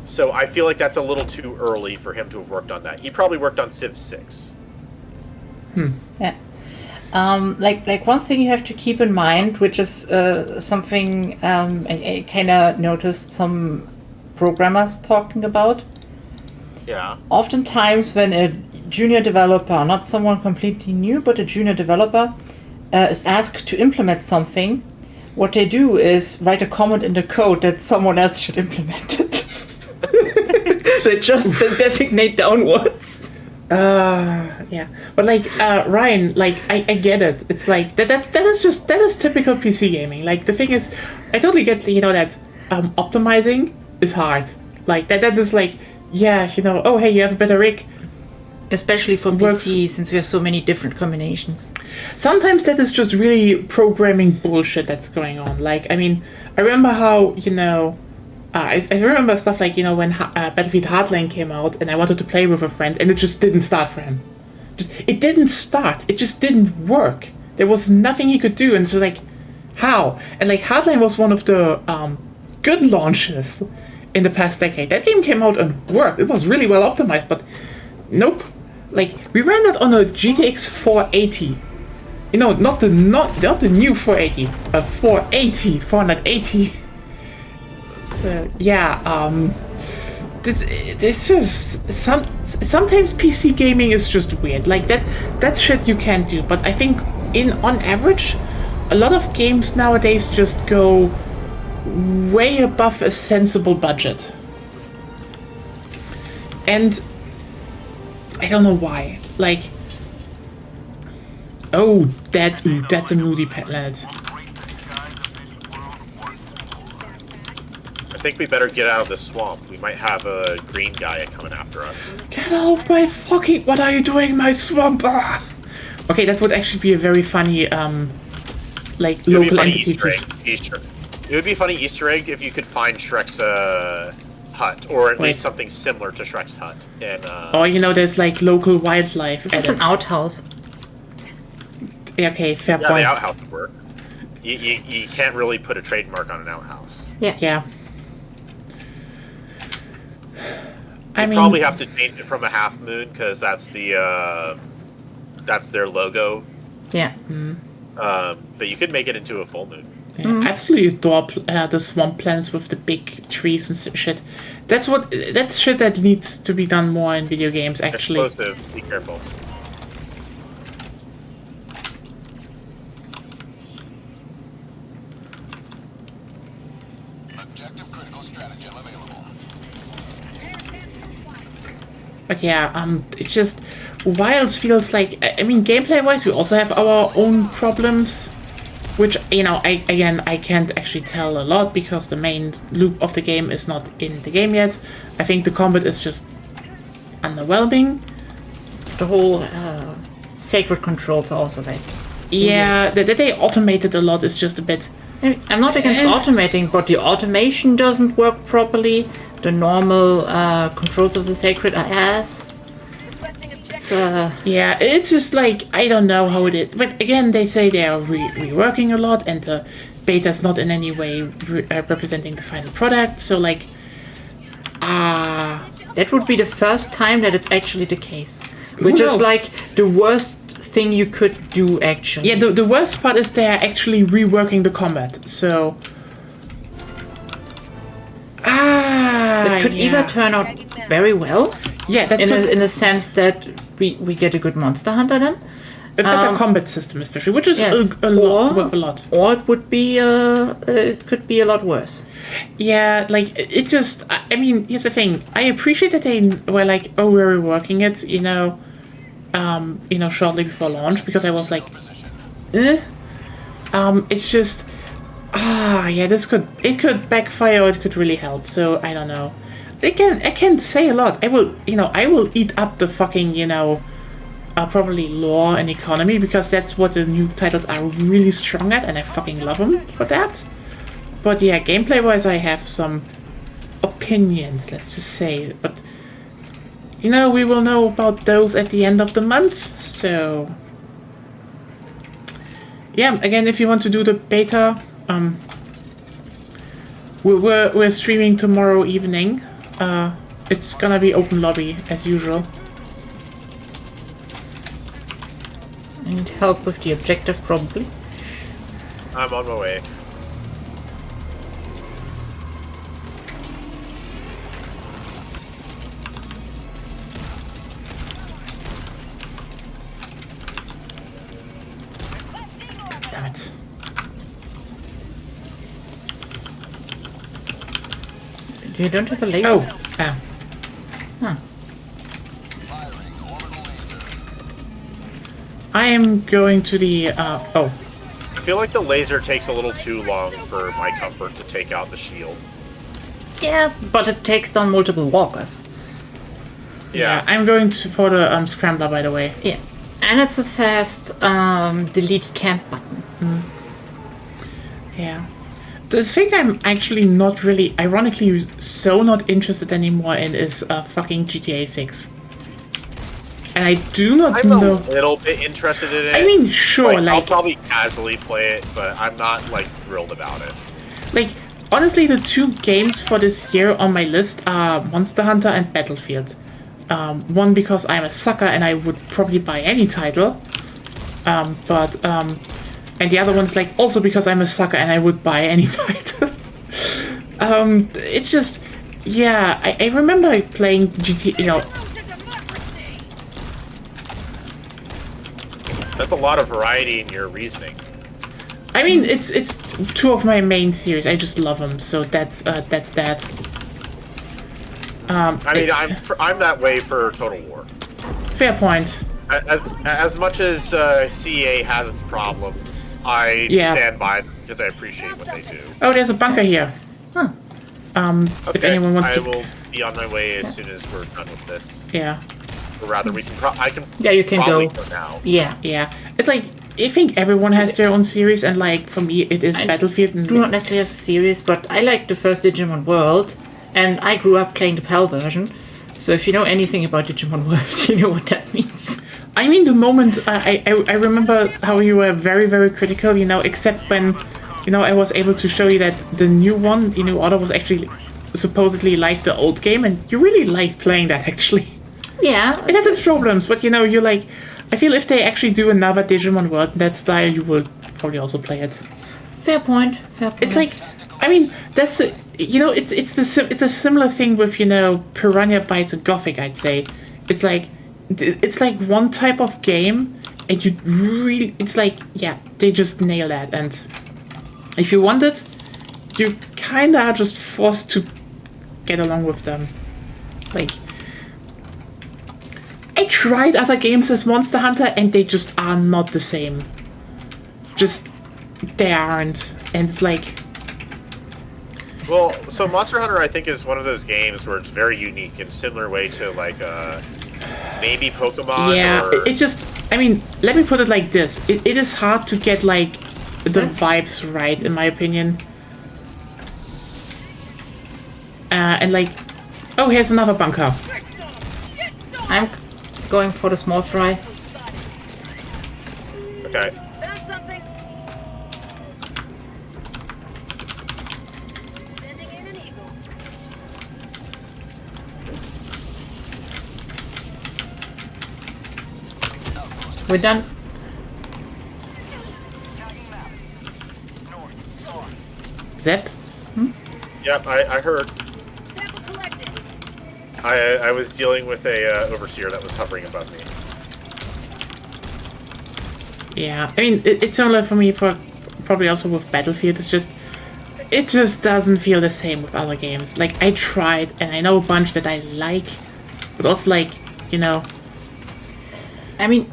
So I feel like that's a little too early for him to have worked on that. He probably worked on Civ 6. Yeah. Like one thing you have to keep in mind, which is something I kind of noticed some programmers talking about. Yeah. Oftentimes when a junior developer, not someone completely new, but a junior developer, is asked to implement something, what they do is write a comment in the code that someone else should implement it. They just designate downwards. Yeah. But like Ryan, like I get it. It's like that is typical PC gaming. Like the thing is, I totally get that optimizing is hard. Like that is like, yeah, oh hey, you have a better rig. Especially for Works. PC, since we have so many different combinations. Sometimes that is just really programming bullshit that's going on. Like, I mean, I remember how, you know, I remember stuff like, you know, when Battlefield Hardline came out and I wanted to play with a friend and it just didn't start for him. It didn't start. It just didn't work. There was nothing he could do. And so, like, how? And, like, Hardline was one of the good launches in the past decade. That game came out and worked. It was really well optimized, but nope. Like, we ran that on a GTX 480. You know, not the new 480, a 480. So yeah, this just sometimes PC gaming is just weird. Like that's shit you can't do. But I think on average, a lot of games nowadays just go way above a sensible budget. And I don't know why. Like, oh, that's a moody planet. I think we better get out of this swamp. We might have a green guy coming after us. Get off my fucking... What are you doing, my swamp? Ah! Okay, that would actually be a very funny, like, local entity to... It would be a funny Easter egg if you could find Shrek's hut, or at least something similar to Shrek's hut. And, or, you know, there's, like, local wildlife. It's an outhouse. Okay, fair point. Yeah, the outhouse would work. You can't really put a trademark on an outhouse. Yeah. I mean, probably have to change it from a half moon because that's their logo. Yeah. But you could make it into a full moon. Yeah, I absolutely adore the swamp plants with the big trees and shit. That's shit that needs to be done more in video games. Actually, Explosive. Be careful. Objective critical stratagem available. but yeah, it's just Wilds feels like, I mean, gameplay-wise, we also have our own problems, which, you know, I can't actually tell a lot because the main loop of the game is not in the game yet. I think the combat is just underwhelming. The whole sacred controls are also like... Yeah, that they automated a lot is just a bit... I'm not against automating, but the automation doesn't work properly. The normal controls of the sacred are ass. Yeah, it's just like, I don't know how it is. But again, they say they are reworking a lot, and the beta's not in any way representing the final product, so like... That would be the first time that it's actually the case. Which is like the worst thing you could do, actually. Yeah, the worst part is they're actually reworking the combat, so... That could either turn out very well, yeah, in the sense that we get a good monster hunter then. A better combat system, especially, which is a lot, worth a lot. Or it would be, it could be a lot worse. Yeah, like, it just, I mean, here's the thing. I appreciate that they were like, oh, we're reworking it, you know, shortly before launch, because I was like, it's just, yeah, it could backfire, or it could really help, so I don't know. I can't say a lot. I will eat up the fucking, probably lore and economy, because that's what the new titles are really strong at, and I fucking love them for that. But yeah, gameplay-wise, I have some opinions, let's just say. But, we will know about those at the end of the month, so... Yeah, again, if you want to do the beta, we're streaming tomorrow evening. It's gonna be open lobby, as usual. I need help with the objective, probably. I'm on my way. Damn it. You don't have a laser? Oh, Huh. I am going to the, oh. I feel like the laser takes a little too long for my comfort to take out the shield. Yeah, but it takes down multiple walkers. Yeah. I'm going for the scrambler, by the way. Yeah. And it's a fast delete camp button. Yeah. The thing I'm actually not really, ironically, so not interested anymore in is fucking GTA 6. And I do not I'm know. a little bit interested in it. I mean, sure, I'll like, probably casually play it, but I'm not like thrilled about it. like, honestly, the 2 games for this year on my list are Monster Hunter and Battlefield. One because I'm a sucker and I would probably buy any title. And the other one's like also because I'm a sucker and I would buy any title. It's just, yeah, I remember playing GTA, you know. That's a lot of variety in your reasoning. I mean, it's 2 of my main series. I just love them, so that's that. I mean, I'm that way for Total War. Fair point. As much as CA has its problems, I stand by them because I appreciate what they do. Oh, there's a bunker here. Huh. If Okay, anyone wants I to. will be on my way as soon as we're done with this. Yeah. Or rather, we can. I can. Yeah, you can probably go. now. Yeah. Yeah. It's like, I think everyone has their own series, and like, for me, it is Battlefield. And Do not necessarily have a series, but I like the first Digimon World, and I grew up playing the PAL version. So if you know anything about Digimon World, you know what that means. I mean, the moment I remember how you were very, very critical, you know, except when, you know, I was able to show you that the new one, the New Order, was actually supposedly like the old game, and you really liked playing that, actually. Yeah. It has its problems, but, you know, you're like, I feel if they actually do another Digimon World in that style, you will probably also play it. Fair point. Fair point. It's like, I mean, that's, you know, it's a similar thing with, you know, Piranha Bytes and Gothic, I'd say. It's like one type of game, and you really, it's like, yeah, they just nail that, and if you want it, you kinda are just forced to get along with them. Like, I tried other games as Monster Hunter, and they just are not the same. Just, they aren't, and it's like... Well, so Monster Hunter, I think, is one of those games where it's very unique in similar way to like maybe Pokemon. Yeah, or... it just, I mean, let me put it like this. It is hard to get, like, the vibes right, in my opinion. And, like, oh, here's another bunker. I'm going for the small fry. Okay. Found something. Sending in an eagle. We're done. Zep? Yep, I heard. Sample collected. I was dealing with a overseer that was hovering above me. Yeah, I mean, it's similar for me for probably also with Battlefield. It's just, it just doesn't feel the same with other games. Like, I tried, and I know a bunch that I like, but also, like, you know... I mean,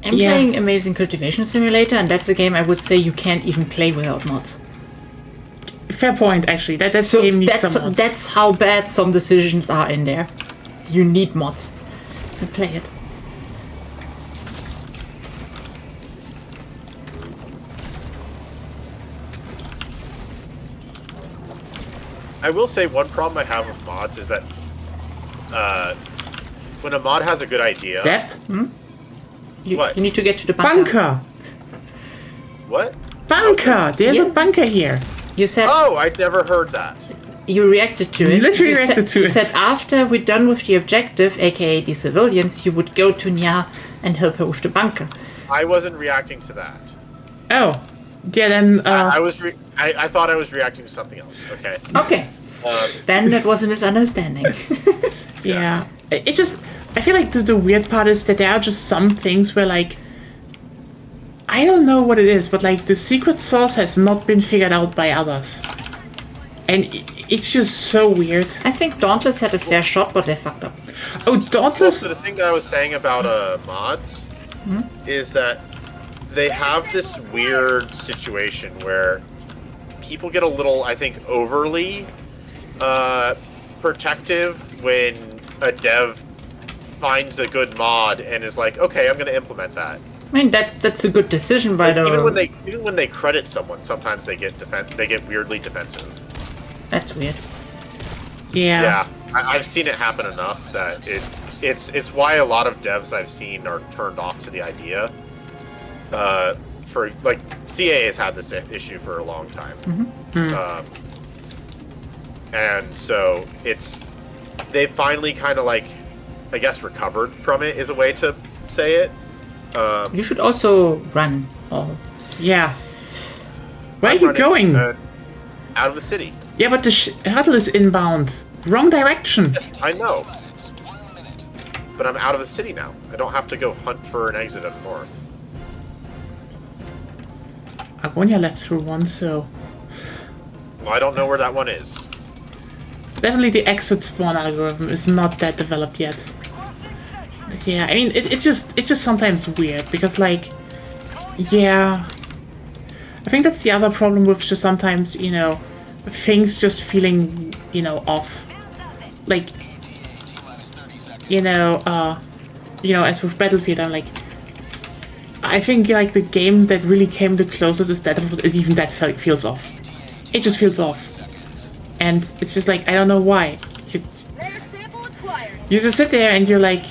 I'm Yeah. playing Amazing Cultivation Simulator, and that's a game I would say you can't even play without mods. Fair point, actually. That So game needs some mods. that's how bad some decisions are in there. You need mods to play it. I will say one problem I have with mods is that when a mod has a good idea. Zep? You, What? you need to get to the bunker. Bunker! What? Bunker! There's a Yes. bunker here. You said Oh, I'd never heard that. you reacted to it. You literally reacted to you it. said after we're done with the objective, aka the civilians, you would go to Nya and help her with the bunker. I wasn't reacting to that. Oh. Yeah, then, I thought I was reacting to something else. Okay. Okay. Then that was a misunderstanding. yeah. It's just, I feel like the weird part is that there are just some things where, like, I don't know what it is, but, like, the secret sauce has not been figured out by others. And it's just so weird. I think Dauntless had a fair shot, but they fucked up. Oh, Well, Dauntless... so the thing that I was saying about mods is that they have this weird situation where people get a little, I think, overly protective when a dev finds a good mod and is like, okay, I'm going to implement that. I mean, that's a good decision by the... Even when they credit someone, sometimes they get weirdly defensive. That's weird. Yeah. I've seen it happen enough that it's why a lot of devs I've seen are turned off to the idea. For like CA has had this issue for a long time, and so they finally kind of like, I guess, recovered from it is a way to say it. You should also run. Yeah. Where are you going? Out of the city. Yeah, but the shuttle is inbound. Wrong direction. Yes, I know. But I'm out of the city now. I don't have to go hunt for an exit up north. Agonia left through one, so... Well, I don't know where that one is. Definitely the exit spawn algorithm is not that developed yet. Yeah, I mean, it's just sometimes weird, because, like... Yeah... I think that's the other problem with just sometimes, you know, things just feeling, you know, off. Like, you know, as with Battlefield, I'm like, I think, like, the game that really came the closest is that even that feels off. It just feels off. And it's just like, I don't know why. You just sit there and you're like,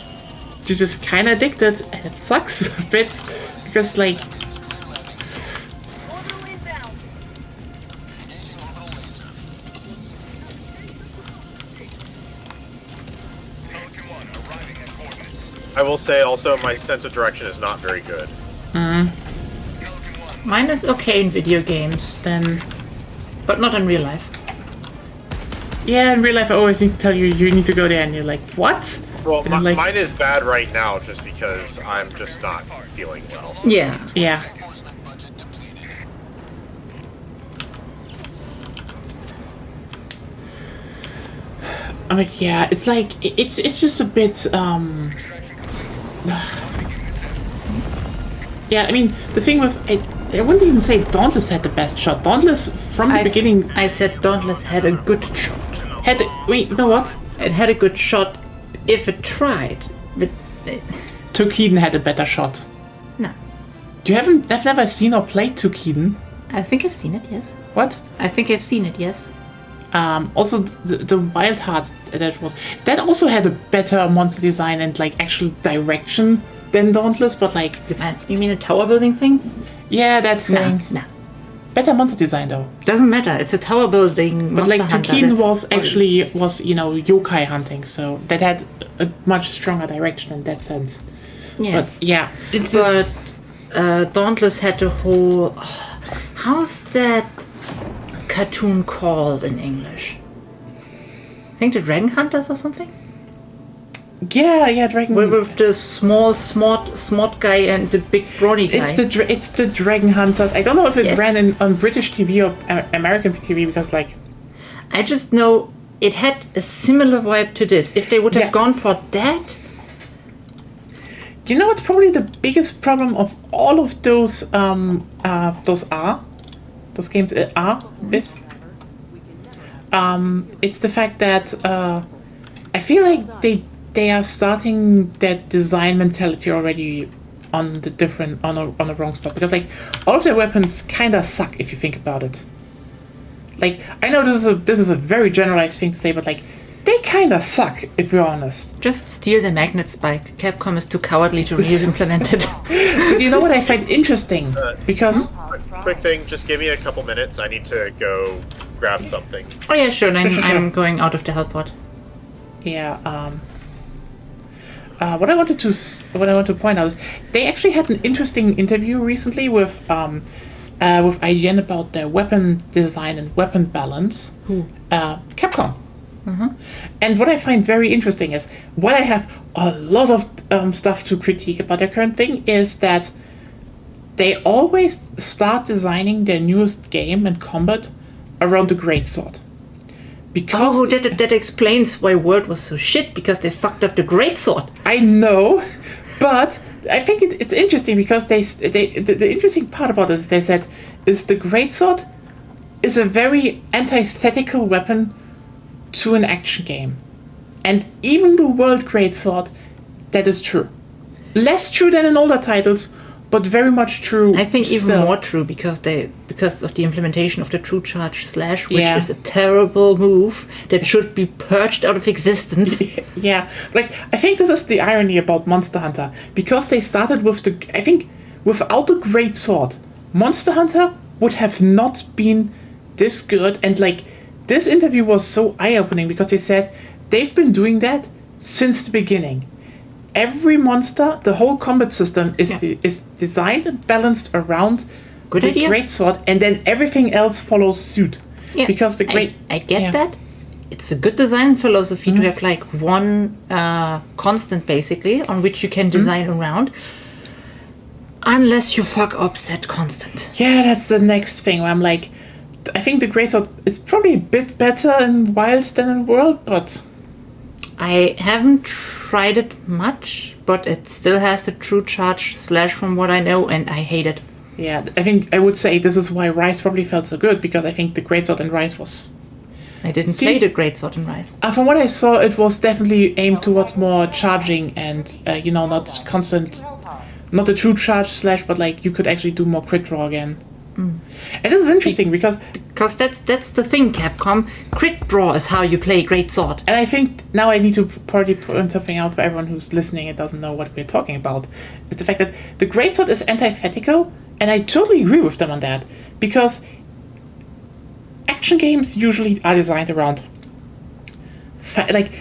you're just kind of addicted, and it sucks a bit, because, like, I will say also my sense of direction is not very good. Mine is okay in video games, then... but not in real life. Yeah, in real life I always need to tell you, you need to go there, and you're like, what? Well, And I'm like, mine is bad right now just because I'm just not feeling well. Yeah. yeah. I'm like, yeah, it's like, it's just a bit, yeah, I mean, the thing with, I wouldn't even say Dauntless had the best shot. Dauntless, from the beginning... I said Dauntless had a good shot. Wait, you know what? It had a good shot if it tried, but... Tukiden had a better shot. No. I've never seen or played Tukiden. I think I've seen it, yes. What? I think I've seen it, yes. Also, the Wild Hearts, that also had a better monster design and, like, actual direction than Dauntless, but, like... You mean a tower building thing? Yeah, that thing. No. Better monster design, though. Doesn't matter, it's a tower building But, monster like, hunter. Tukiden was, you know, yokai hunting, so that had a much stronger direction in that sense. Yeah. But, yeah, it's But just... Dauntless had the whole... how's that cartoon called in English? I think the Dragon Hunters or something? Yeah, Dragon... With the small, smart guy and the big brawny guy. It's the Dragon Hunters. I don't know if it Yes. ran on British TV or American TV, because, like... I just know it had a similar vibe to this. If they would have Yeah. gone for that... You know what's probably the biggest problem of all of those games is? It's the fact that I feel like they are starting that design mentality already on the wrong spot, because, like, all of their weapons kind of suck if you think about it. Like, I know this is a very generalized thing to say, but, like, they kind of suck if we're honest. Just steal the magnet spike. Capcom is too cowardly to re-implement it. But you know what I find interesting? Because Quick thing, just give me a couple minutes. I need to go grab something. Oh yeah, sure. And Sure. I'm going out of the helipod. yeah, what I wanted to point out is they actually had an interesting interview recently with IGN about their weapon design and weapon balance. Who? Capcom. And what I find very interesting is, what I have a lot of stuff to critique about their current thing is that they always start designing their newest game and combat around the greatsword. Because Oh, that explains why World was so shit, because they fucked up the greatsword. I know, but I think it's interesting because the interesting part about this, they said, is the greatsword is a very antithetical weapon to an action game. And even the World Greatsword That is true. Less true than in older titles, but very much true. I think even still. more true because of the implementation of the True Charge Slash, which Yeah. is a terrible move that should be purged out of existence. Yeah, like I think this is the irony about Monster Hunter because they started with I think without the Great Sword, Monster Hunter would have not been this good. And like this interview was so eye-opening because they said they've been doing that since the beginning. Every monster, the whole combat system is designed and balanced around Good the idea. Great Sword, and then everything else follows suit. Yeah, Because the Great I get yeah. that. It's a good design philosophy to have like one constant basically on which you can design around. Unless you fuck up said constant. Yeah, that's the next thing where I'm like, I think the Great Sword is probably a bit better in Wilds than in World, but I haven't tried it much, but it still has the True Charge Slash from what I know, and I hate it. yeah, I think I would say this is why Rise probably felt so good, because I think the Great Sword in Rise was... I didn't play the Great Sword in Rise. From what I saw, it was definitely aimed towards more charging and, not constant... Not a true charge slash, but like you could actually do more crit draw again. And this is interesting because Because that's the thing, Capcom. Crit draw is how you play Great Sword. and I think now I need to probably point something out for everyone who's listening and doesn't know what we're talking about. Is the fact that the Greatsword is antithetical, and I totally agree with them on that. Because action games usually are designed around... like,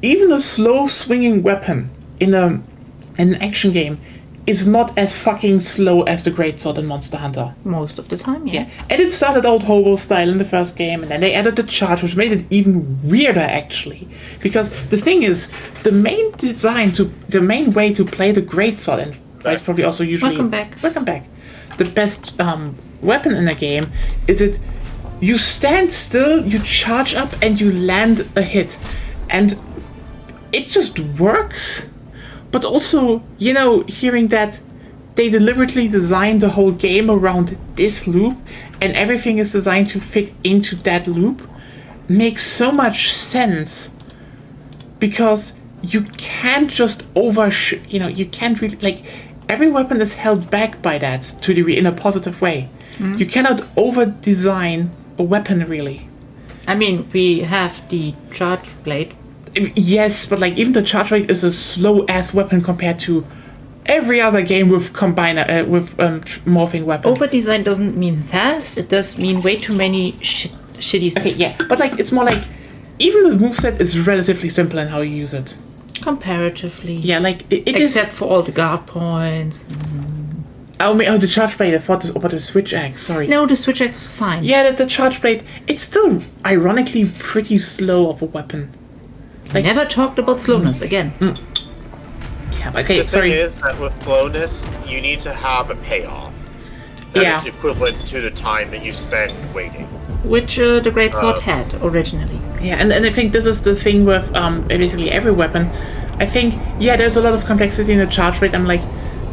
even a slow swinging weapon in an action game is not as fucking slow as the Greatsword in Monster Hunter. Most of the time, yeah. And it started out hobo style in the first game, and then they added the charge, which made it even weirder actually. Because the thing is, the main way to play the Greatsword, and that's probably also usually Welcome back. The best weapon in a game is you stand still, you charge up, and you land a hit, and it just works. But also, hearing that they deliberately designed the whole game around this loop and everything is designed to fit into that loop makes so much sense, because you can't just you can't really, like, every weapon is held back by that to a degree in a positive way. You cannot over-design a weapon, really. I mean, we have the charge blade. Yes, but like even the charge rate is a slow ass weapon compared to every other game with morphing weapons. Over design doesn't mean fast. It does mean way too many shitty stuff. Okay, yeah, but like it's more like even the moveset is relatively simple in how you use it. Comparatively. Yeah, like it is. Except for all the guard points. The charge blade. I thought this about the switch axe. Sorry. No, the switch axe is fine. Yeah, the charge blade. It's still ironically pretty slow of a weapon. I never talked about slowness again. Yeah, but okay, The sorry. thing is that with slowness, you need to have a payoff. That Yeah. is equivalent to the time that you spend waiting. Which the Great Sword had originally. Yeah, and I think this is the thing with basically every weapon. I think, there's a lot of complexity in the charge rate. I'm like,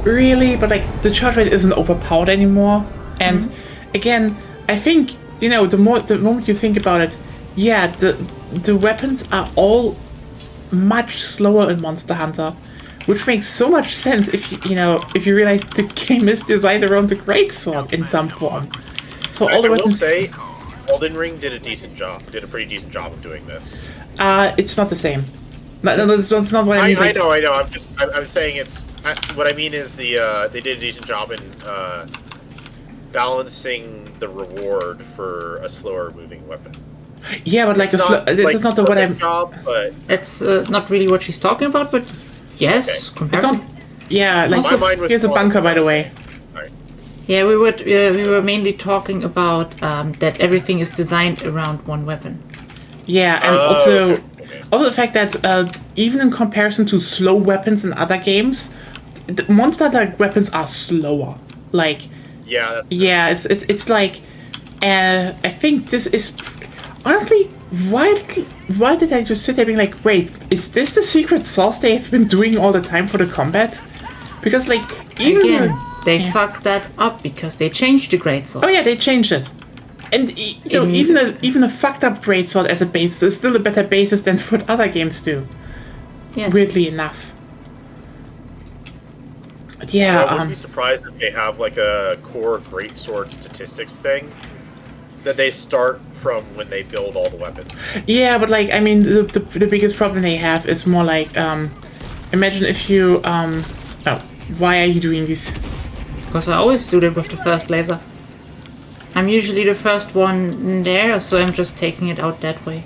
really? But like, the charge rate isn't overpowered anymore. And again, I think, the moment you think about it, the weapons are all much slower in Monster Hunter, which makes so much sense if you realize the game is designed around the Greatsword in some form. So all the I will weapons. say, Elden Ring did a pretty decent job of doing this. It's not the same. No, that's not what I mean. I know. I'm saying what I mean is they did a decent job in balancing the reward for a slower moving weapon. Yeah, but like It's that's not the what I'm. job, but That's not really what she's talking about, but yes. Okay. It's Comparatively. not. Yeah, like My mind was here's a bunker, by the way. Alright. Yeah, we were mainly talking about that everything is designed around one weapon. Yeah, and also the fact that even in comparison to slow weapons in other games, the Monster Hunter weapons are slower. Like, Yeah. it's like, I think this is honestly why did I just sit there being like, wait, is this the secret sauce they've been doing all the time for the combat? Because like even Again, they fucked that up because they changed the Great Sword. oh yeah, they changed it. And even a fucked up Greatsword as a basis is still a better basis than what other games do. Yes. Weirdly enough. But yeah, I wouldn't be surprised if they have like a core greatsword statistics thing that they start from when they build all the weapons. yeah, but like, I mean, the biggest problem they have is more like, imagine if you, oh, why are you doing this? Because I always do that with the first laser. I'm usually the first one there, so I'm just taking it out that way.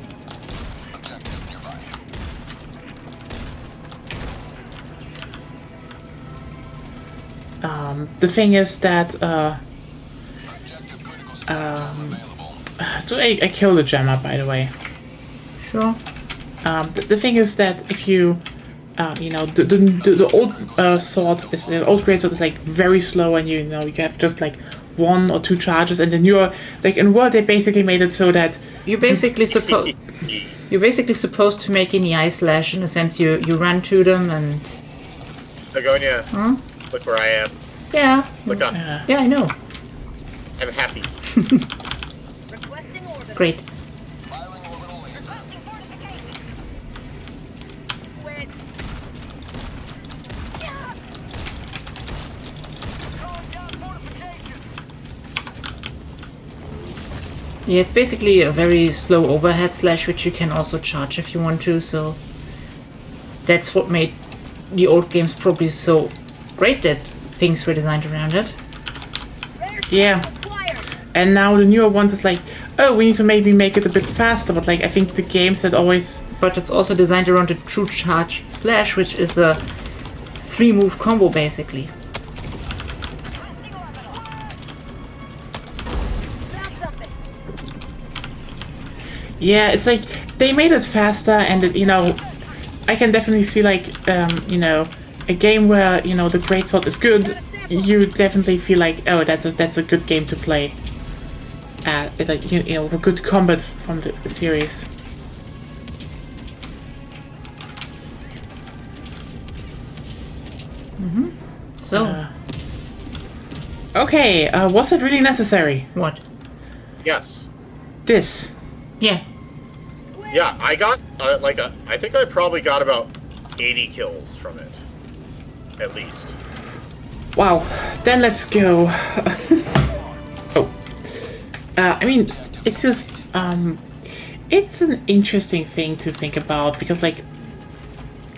The thing is that, so I killed the gemma, by the way. Sure. The thing is that if you, you know, the old sword is the old greatsword is like very slow, and you know you have just like 1 or 2 charges, and then you're like in World they basically made it so that You're basically supposed to make any eye slash in a sense. You run to them and Begonia, look where I am. yeah, Look up. yeah, I know. I'm happy. Requesting order. Great. Requesting fortification. Quit. Yeah, it's basically a very slow overhead slash, which you can also charge if you want to. So that's what made the old games probably so great, that things were designed around it. yeah. Acquired. And now the newer ones is like, oh, we need to maybe make it a bit faster, but like I think the games that always But it's also designed around the true charge slash, which is a 3-move combo basically. Found something. yeah, it's like they made it faster, and it, you know, I can definitely see like you know, a game where you know the greatsword is good, you definitely feel like, oh, that's a good game to play. It, like you know, a good combat from the series. So, Okay, was it really necessary? what? Yes. This. Yeah. Yeah, I got I think I probably got about 80 kills from it. At least. Wow. Then let's go. Oh. I mean, it's just it's an interesting thing to think about because, like,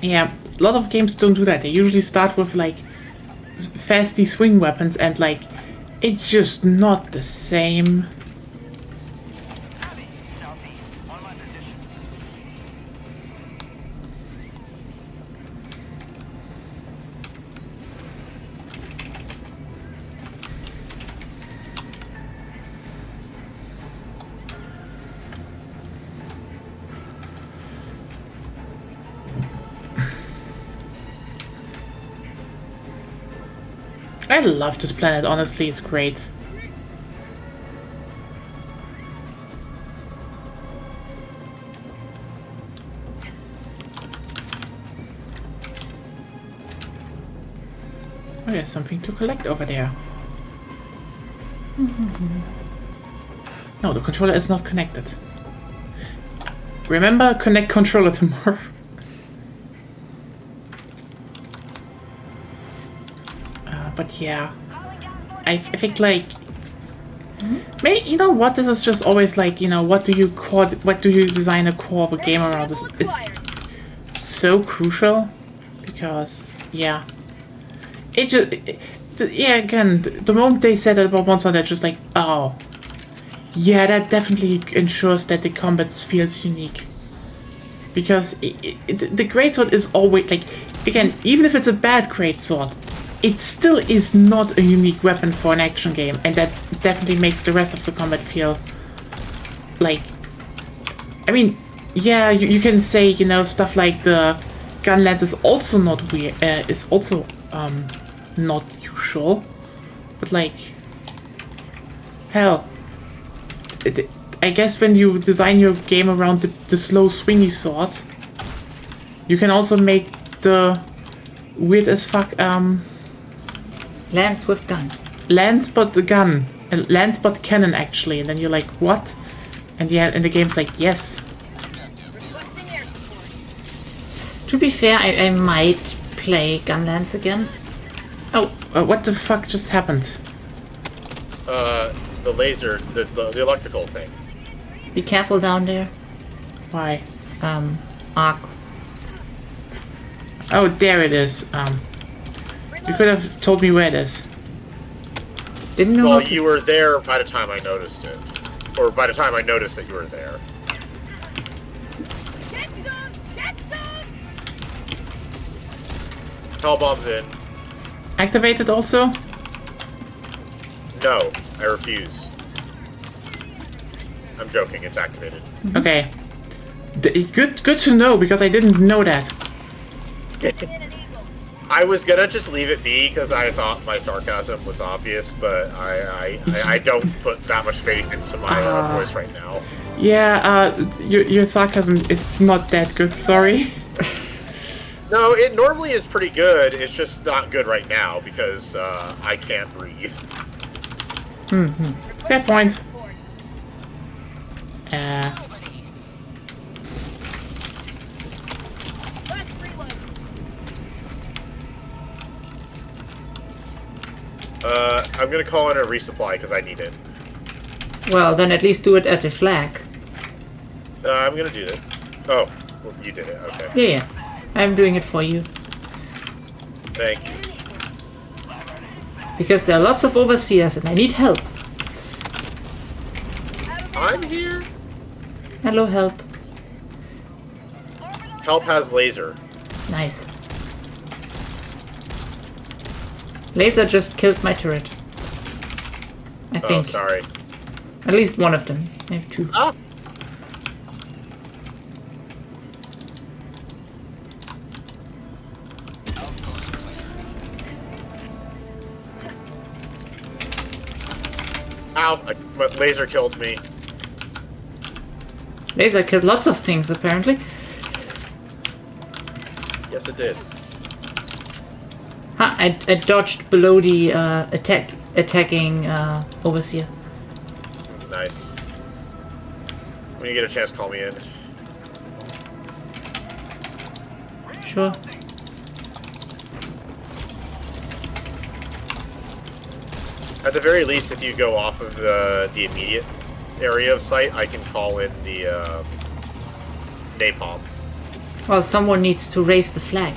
yeah, a lot of games don't do that. They usually start with like fasty swing weapons, and like, it's just not the same. Southeast, on my position. I love this planet, honestly, it's great. Oh, there's something to collect over there. No, the controller is not connected. Remember, connect controller tomorrow. But yeah, I think like, maybe, you know what? This is just always like, you know, what do you design a core of a game around? This is so crucial because yeah, it just yeah, again, the moment they said that about Monster, they're just like, oh yeah, that definitely ensures that the combat feels unique. Because the greatsword is always like, again, even if it's a bad greatsword, it still is not a unique weapon for an action game, and that definitely makes the rest of the combat feel like, I mean, yeah, you can say, you know, stuff like the gun lance is also not weird, is also not usual, but like, hell, I guess when you design your game around the slow swingy sword, you can also make the weird as fuck Lance with gun. lance but the gun, and lance but cannon actually, and then you're like, what? And yeah, and the game's like, yes. Requesting air support. To be fair, I might play gun lance again. Oh, what the fuck just happened? The laser, the electrical thing. Be careful down there. Why? Arc. Oh, there it is. You could have told me where it is. Didn't know. Well, how to- you were there by the time I noticed it. Or by the time I noticed that you were there. Get some! Get some! Hell bomb's in. Activated also? No, I refuse. I'm joking, it's activated. Okay. Good to know, because I didn't know that. I was gonna just leave it be because I thought my sarcasm was obvious, but I don't put that much faith into my voice right now. Yeah, your sarcasm is not that good, sorry. No, it normally is pretty good. It's just not good right now because I can't breathe. Fair point. Let's reload. I'm gonna call in a resupply because I need it. Well, then at least do it at the flag. I'm gonna do that. Oh, well, you did it. Okay. Yeah. I'm doing it for you. Thank you. Because there are lots of overseers and I need help. I'm here. Hello, help. Help has laser. Nice. Laser just killed my turret. I Oh, think. sorry. At least one of them. I have two. Ah. Ow! My laser killed me. Laser killed lots of things, apparently. Yes, it did. Ha! I dodged below the attacking overseer. Nice. When you get a chance, call me in. Sure. At the very least, if you go off of the immediate area of sight, I can call in the napalm. Well, someone needs to raise the flag.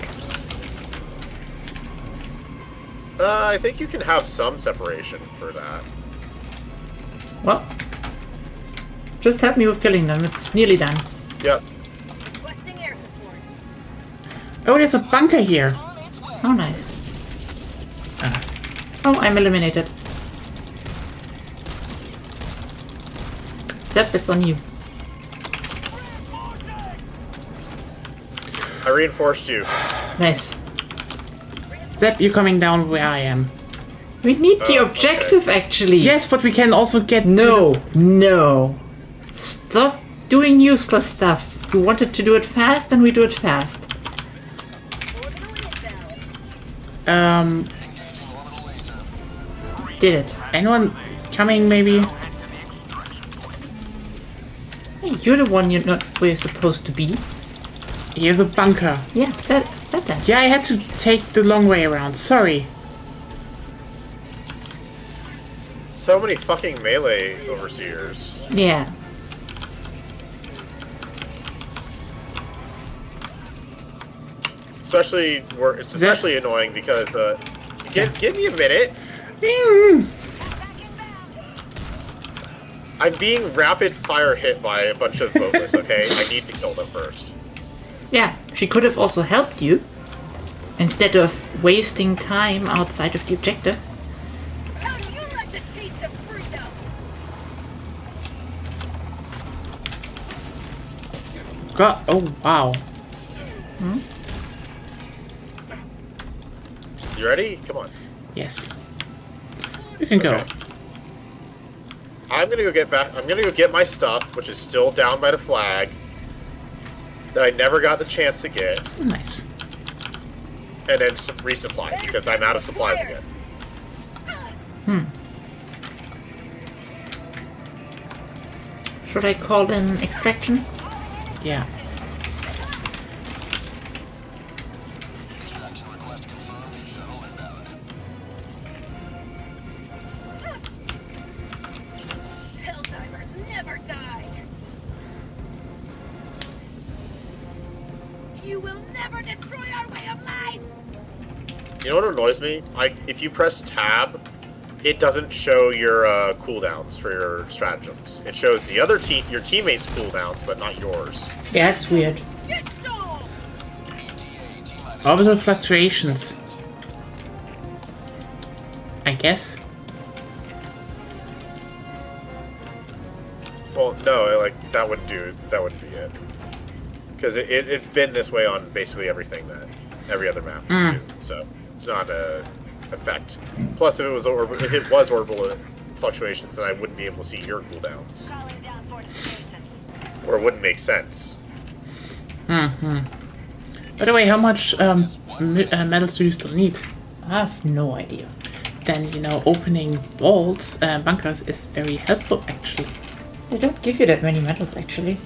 I think you can have some separation for that. Well, just help me with killing them. It's nearly done. Yep. Requesting air support. Oh, there's a bunker here. Oh, nice. Oh, I'm eliminated. Zep, it's on you. I reinforced you. Nice. Zep, you're coming down where I am. We need the Oh, objective, actually. Yes, but we can also get to No, the- no. Stop doing useless stuff. You wanted to do it fast, and we do it fast. Did it. Anyone coming, maybe? Hey, you're the one you're not where you're supposed to be. Here's a bunker. Yeah, said that. Yeah, I had to take the long way around. Sorry. So many fucking melee overseers. Yeah. Especially where it's especially annoying because give me a minute. I'm being rapid fire hit by a bunch of boatless, okay? I need to kill them first. Yeah, she could have also helped you. Instead of wasting time outside of the objective. How do you like the taste of freedom? God, oh, wow. You ready? Come on. Yes. You can go. Okay. I'm gonna go get back. I'm gonna go get my stuff, which is still down by the flag, that I never got the chance to get, Oh, nice. and then resupply because I'm out of supplies again. Should I call in extraction? Yeah. You know what annoys me? If you press tab, it doesn't show your cooldowns for your stratagems. It shows your teammates' cooldowns, but not yours. Yeah, it's weird. Get some! Orbital fluctuations. I guess. Well, no, like that wouldn't be it. Because it's been this way on basically every other map too. So it's not a effect. Plus, if it was orbital fluctuations, then I wouldn't be able to see your cooldowns, Calling down fortifications. or it wouldn't make sense. By the way, how much medals do you still need? I have no idea. Then, opening vaults, bunkers is very helpful, actually. They don't give you that many medals, actually.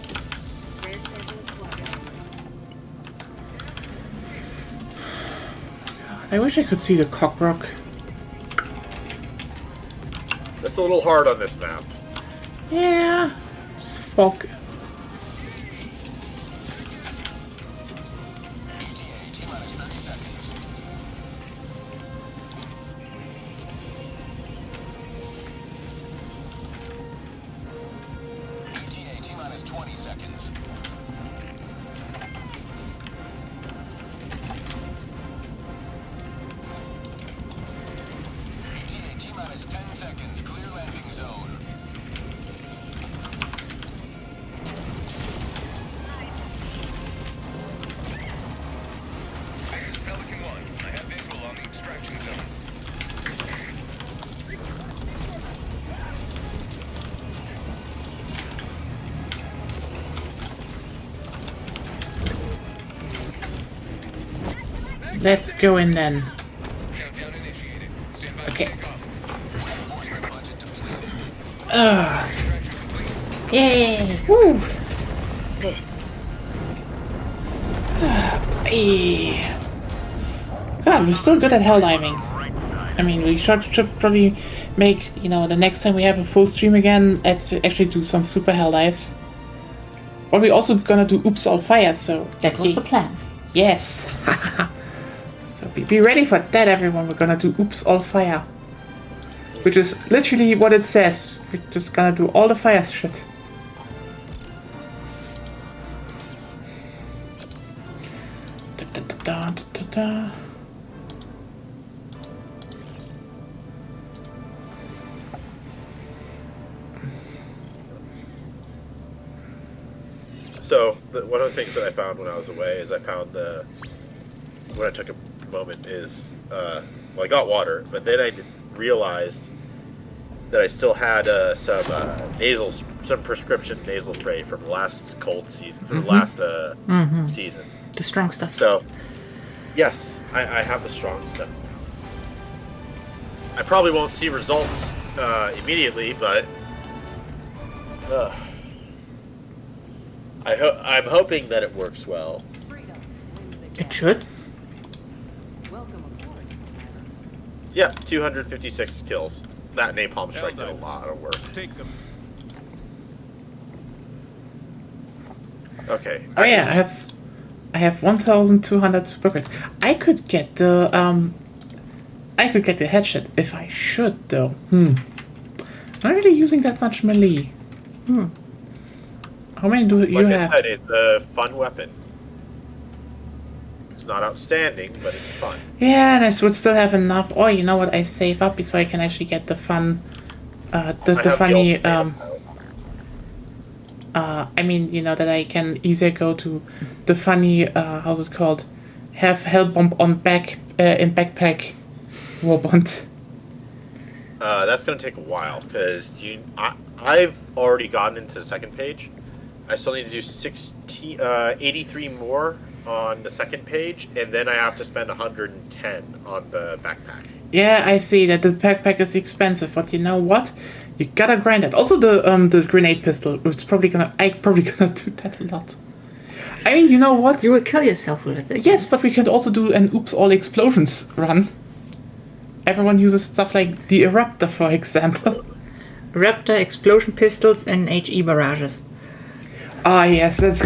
I wish I could see the cockroach. That's a little hard on this map. Yeah, it's fog. ETA T-minus 20 seconds. ETA T-minus 10 seconds. Clear landing zone. This is Pelican 1. I have visual on the extraction zone. Let's go in then. Countdown initiated. Stand by Okay. for takeoff. Reinforcement budget depleted. Ugh. Yay! Woo! God, we're still good at helldiving. I mean, we should probably make, the next time we have a full stream again, let's actually do some super helldives. Or we're also gonna do Oops All Fire, so... That was the plan. Yes! So be ready for that, everyone. We're gonna do Oops All Fire. Which is literally what it says. We're just gonna do all the fire shit. Da. So one of the things that I found when I was away is when I took a moment is I got water, but then I realized that I still had some prescription nasal spray from last cold season, from last season. The strong stuff. So yes, I have the strong stuff. I probably won't see results immediately, but I'm hoping that it works well. It should. Yeah, 256 kills. That napalm strike did a lot of work. Take them. Okay. Oh yeah, I have 1,200 super credits. I could get the headshot if I should though. I'm not really using that much melee. How many do you Like I have? said, it's a fun weapon. It's not outstanding, but it's fun. Yeah, and I would still have enough. Oh, you know what? I save up so I can actually get the fun, I the have funny. the ultimate I mean, that I can easier go to the funny. How's it called? Have hell bomb on back in backpack, warbond. That's gonna take a while because I've already gotten into the second page. I still need to do 83 more on the second page, and then I have to spend 110 on the backpack. Yeah, I see that the backpack is expensive, but you know what? You gotta grind it. Also, the grenade pistol. I'm probably gonna do that a lot. I mean, you know what? You will kill yourself with it. Yes, but we could also do an Oops All Explosions run. Everyone uses stuff like the Eruptor, for example. Raptor, explosion pistols, and HE barrages. Ah, yes, that's.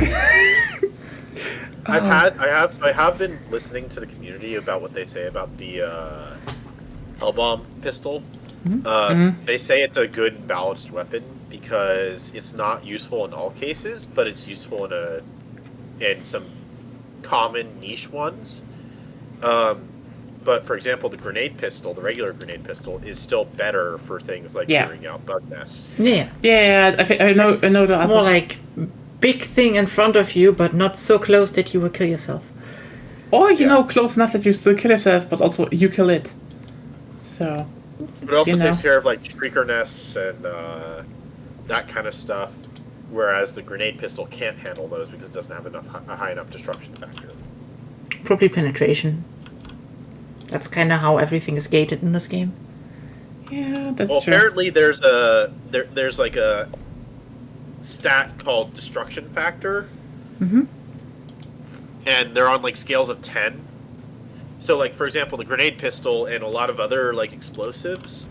I have been listening to the community about what they say about the Hellbomb pistol. They say it's a good and balanced weapon because it's not useful in all cases, but it's useful in some common niche ones. But for example, the grenade pistol, the regular grenade pistol, is still better for things like clearing out bug nests. Yeah. Yeah, I know. I know It's the more other. like big thing in front of you, but not so close that you will kill yourself. Or you know, close enough that you still kill yourself, but also you kill it. So. But it also You know. takes care of like shrieker nests and that kind of stuff. Whereas the grenade pistol can't handle those because it doesn't have a high enough destruction factor. Probably penetration. That's kind of how everything is gated in this game. Yeah, that's Well, true. apparently there's like a stat called destruction factor, and they're on like scales of 10. So, like for example, the grenade pistol and a lot of other like explosives,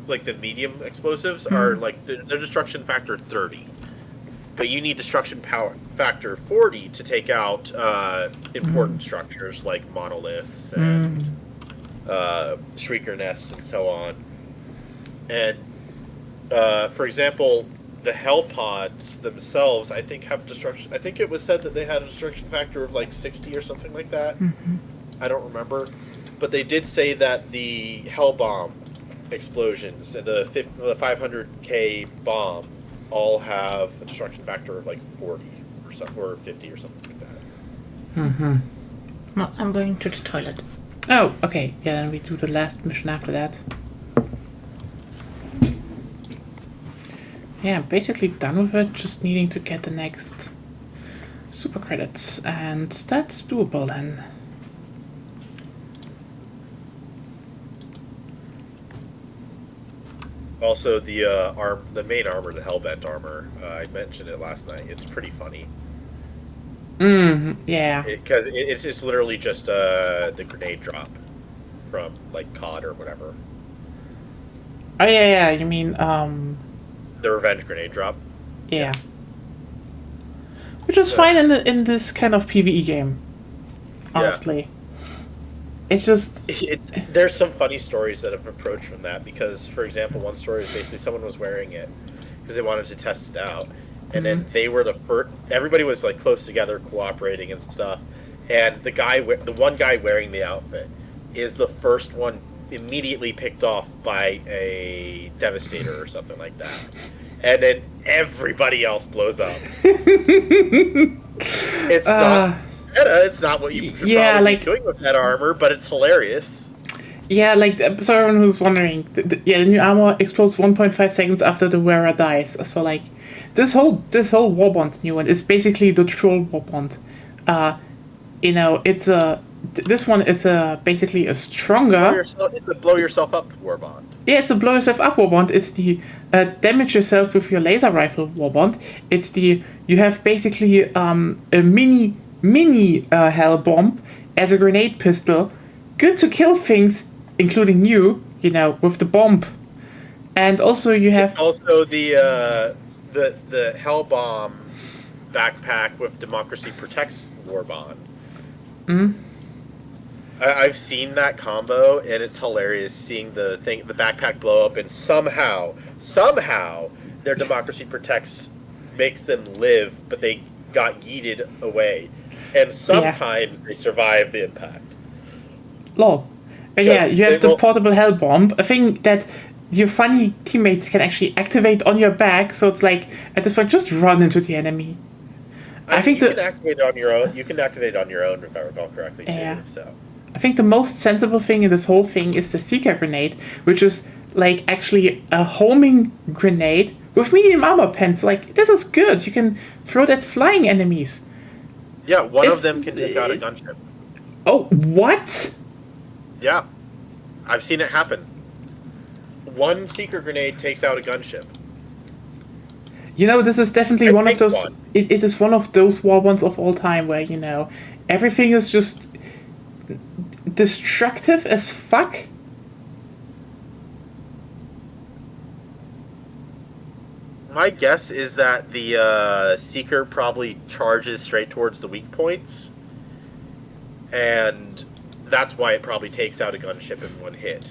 like the medium explosives, are like their destruction factor 30, but you need destruction power factor 40 to take out important structures like monoliths and shrieker nests and so on. And for example, the hell pods themselves, I think, have destruction. I think it was said that they had a destruction factor of like 60 or something like that. I don't remember, but they did say that the hell bomb explosions and the 500k bomb all have a destruction factor of like 40 or something, or 50 or something like that. No, I'm going to the toilet. Oh, okay. Yeah, then we do the last mission after that. Yeah, basically done with it. Just needing to get the next super credits, and that's doable then. Also, the main armor, the Hellbent armor, I mentioned it last night. It's pretty funny Yeah. because it's literally just the grenade drop from like COD or whatever. Oh yeah. You mean The revenge grenade drop. yeah. Which is fine in this kind of PvE game. Honestly. It's just There's some funny stories that have approached from that because, for example, one story is basically someone was wearing it because they wanted to test it out, and then they were the first. Everybody was like close together, cooperating and stuff, and the one guy wearing the outfit is the first one immediately picked off by a devastator or something like that, and then everybody else blows up. It's not. It's not what you should probably be doing with that armor, but it's hilarious. yeah, like so everyone who's wondering, the new armor explodes 1.5 seconds after the wearer dies. So like, this whole warbond new one is basically the troll warbond. You know, it's this one is basically a stronger. It's a blow yourself up warbond. Yeah, it's a blow yourself up warbond. It's the damage yourself with your laser rifle warbond. It's the you have basically a mini hell bomb as a grenade pistol, good to kill things, including you know, with the bomb. And also you have Also the hell bomb backpack with Democracy Protects warbond. I've seen that combo, and it's hilarious seeing the backpack blow up, and somehow their Democracy Protects makes them live, but they got yeeted away, and sometimes they survive the impact. lol. Yeah, you have the will- portable hell bomb, a thing that your funny teammates can actually activate on your back. So it's like at this point, just run into the enemy. I think you can activate it on your own. You can activate it on your own, if I recall correctly, too. Yeah. So. I think the most sensible thing in this whole thing is the Seeker grenade, which is like actually a homing grenade with medium armor pens. So, like, this is good. You can throw it at flying enemies. Yeah, one of It's- them can take out a gunship. Oh, what? Yeah, I've seen it happen. One Seeker grenade takes out a gunship. You know, this is definitely I one of think those. one. It is one of those warbonds of all time where, you know, everything is just destructive as fuck. My guess is that the Seeker probably charges straight towards the weak points, and that's why it probably takes out a gunship in one hit.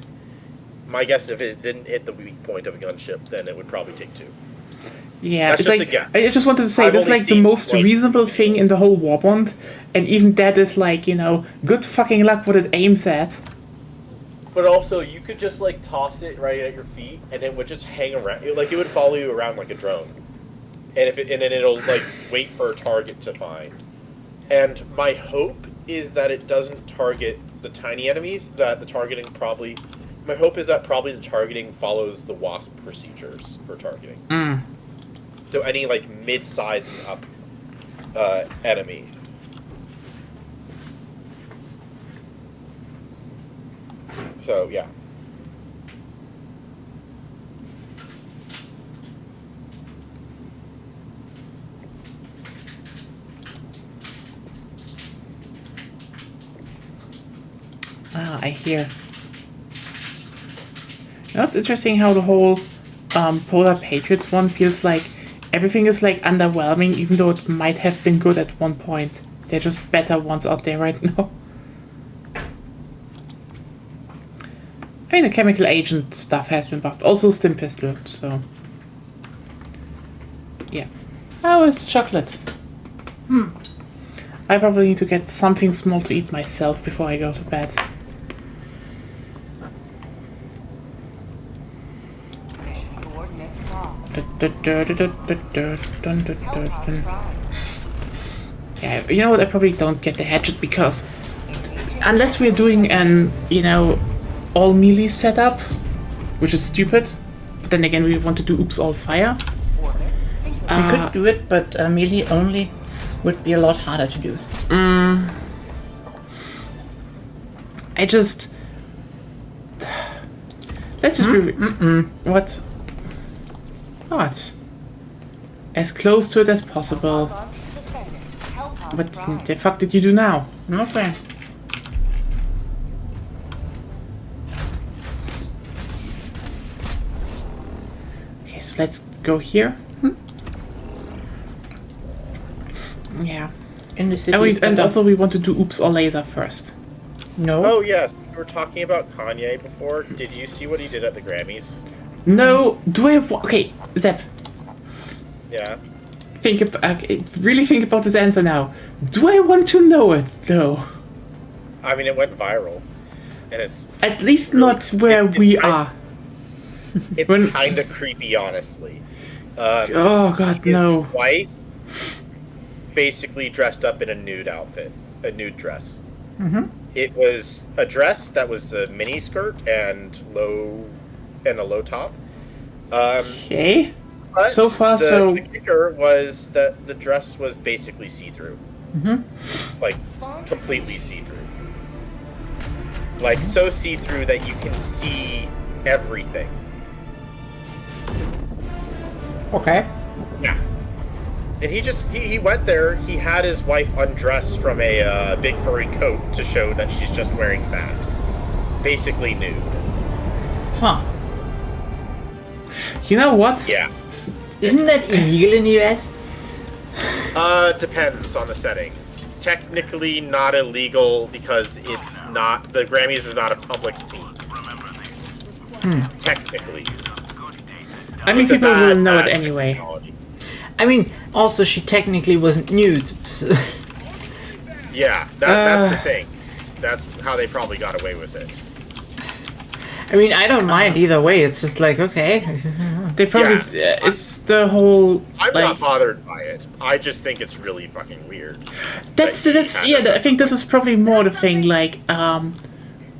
My guess, if it didn't hit the weak point of a gunship, then it would probably take 2. Yeah, That's it's just like a guess. I just wanted to say I've this is only like the seen, most like- reasonable thing in the whole Warbond, and even that is like, you know, good fucking luck what it aims at. But also, you could just like toss it right at your feet, and it would just hang around. Like it would follow you around like a drone, and then it'll like wait for a target to find. And my hope is that it doesn't target the tiny enemies. That the targeting probably. My hope is that probably the targeting follows the WASP procedures for targeting. So any like mid-size and up enemy. So yeah. Ah, I hear. You know, it's interesting how the whole Polar Patriots one feels like everything is like underwhelming, even though it might have been good at one point. They're just better ones out there right now. I mean, the chemical agent stuff has been buffed. Also, Stim Pistol, so. Yeah. How is chocolate? I probably need to get something small to eat myself before I go to bed. Mission coordinates locked. Dun. Helltower Prime. Yeah, you know what? I probably don't get the hatchet because unless we're doing an, you know, all melee setup, which is stupid. But then again, we want to do oops all fire. Orbit We synchronized. could do it, but melee only would be a lot harder to do. I just let's just what? What? As close to it as possible. Launch suspended. Helltower What Prime. the fuck did you do now? Okay. Okay, so let's go here. Yeah. In the city. And also we want to do oops or laser first. no. Oh yes, we were talking about Kanye before. Did you see what he did at the Grammys? No, do I have okay, Zep, Yeah. really think about this answer now. Do I want to know it though? I mean, it went viral, and it's At least not where It's we kind- are. it's When- kind of creepy, honestly. Oh god, His no. wife basically dressed up in a nude outfit, a nude dress. It was a dress that was a mini skirt and a low top. Okay. But So far, so- the kicker was that the dress was basically see-through, like completely see-through, like so see-through that you can see everything. Okay. Yeah. And he went there. He had his wife undress from a big furry coat to show that she's just wearing that, basically nude. Huh. You know what? Yeah. Isn't that illegal in the US? Depends on the setting. Technically not illegal because it's not, the Grammys is not a public scene. Technically. I mean It's a people will bad, know it bad anyway. technology. I mean, also she technically wasn't nude. So Yeah, that's the thing. That's how they probably got away with it. I mean, I don't mind either way. It's just like, okay. They probably it's the whole I'm like not bothered by it. I just think it's really fucking weird. that's Like, that's he yeah, had a- I think this is probably more the thing like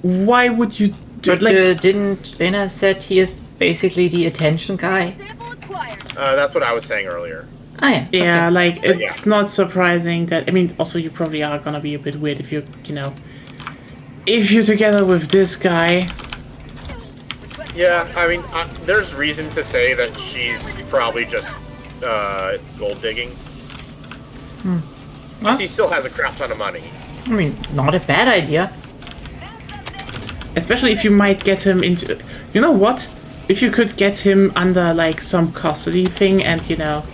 why would you do But like didn't Lena said he is basically the attention guy? Sample acquired. That's what I was saying earlier. Oh yeah. yeah, okay. like it's not surprising that I mean also you probably are gonna be a bit weird if you know if you're together with this guy. Yeah, I mean, there's reason to say that she's probably just gold digging. Well, He still has a crap ton of money. I mean, not a bad idea. Especially if you might get him into you know what? If you could get him under like some custody thing and you know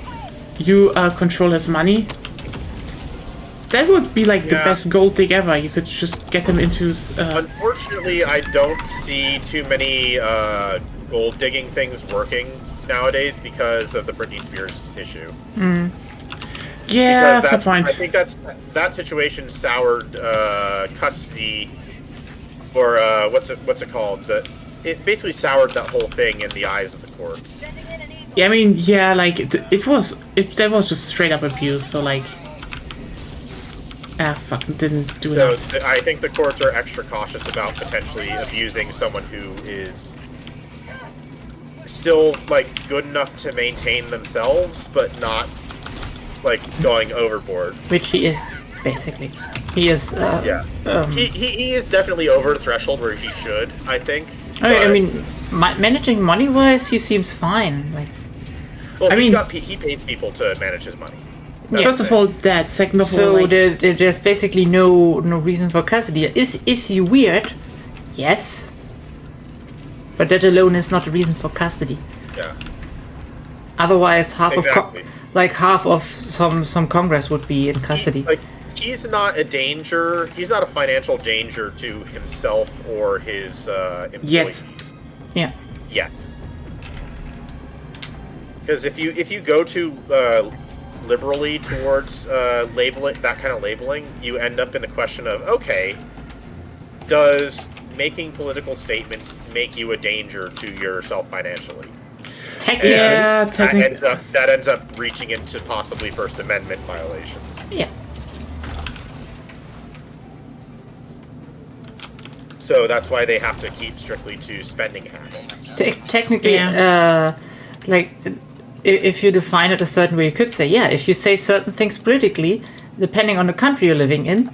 you control his money. that would be like the Yeah. best gold dig ever. You could just get them into. Unfortunately, I don't see too many gold digging things working nowadays because of the Britney Spears issue. Yeah, Because fair point. I think that situation soured custody, or what's it called? It basically soured that whole thing in the eyes of the courts. Yeah, I mean, yeah, like that was just straight up abuse. So like, fuck, didn't do So enough. I think the courts are extra cautious about potentially abusing someone who is still like good enough to maintain themselves, but not like going overboard. Which he is, basically. He is. Yeah. He is definitely over the threshold where he should, I think. I but- mean, managing money-wise, he seems fine. Like, well, I mean- he pays people to manage his money. First of all, that. Second of all, so like, there's basically no reason for custody. Is he weird? Yes. But that alone is not a reason for custody. Yeah. Otherwise, Exactly. half of some Congress would be in custody. He's not a danger. He's not a financial danger to himself or his employees. Yeah. Yet. Because if you go too liberally towards that kind of labeling, you end up in the question of, okay, does making political statements make you a danger to yourself financially? Technically. Yeah, And technically. that ends up reaching into possibly First Amendment violations. Yeah. So that's why they have to keep strictly to spending habits. Technically, Yeah. like, if you define it a certain way, you could say, yeah, if you say certain things politically, depending on the country you're living in,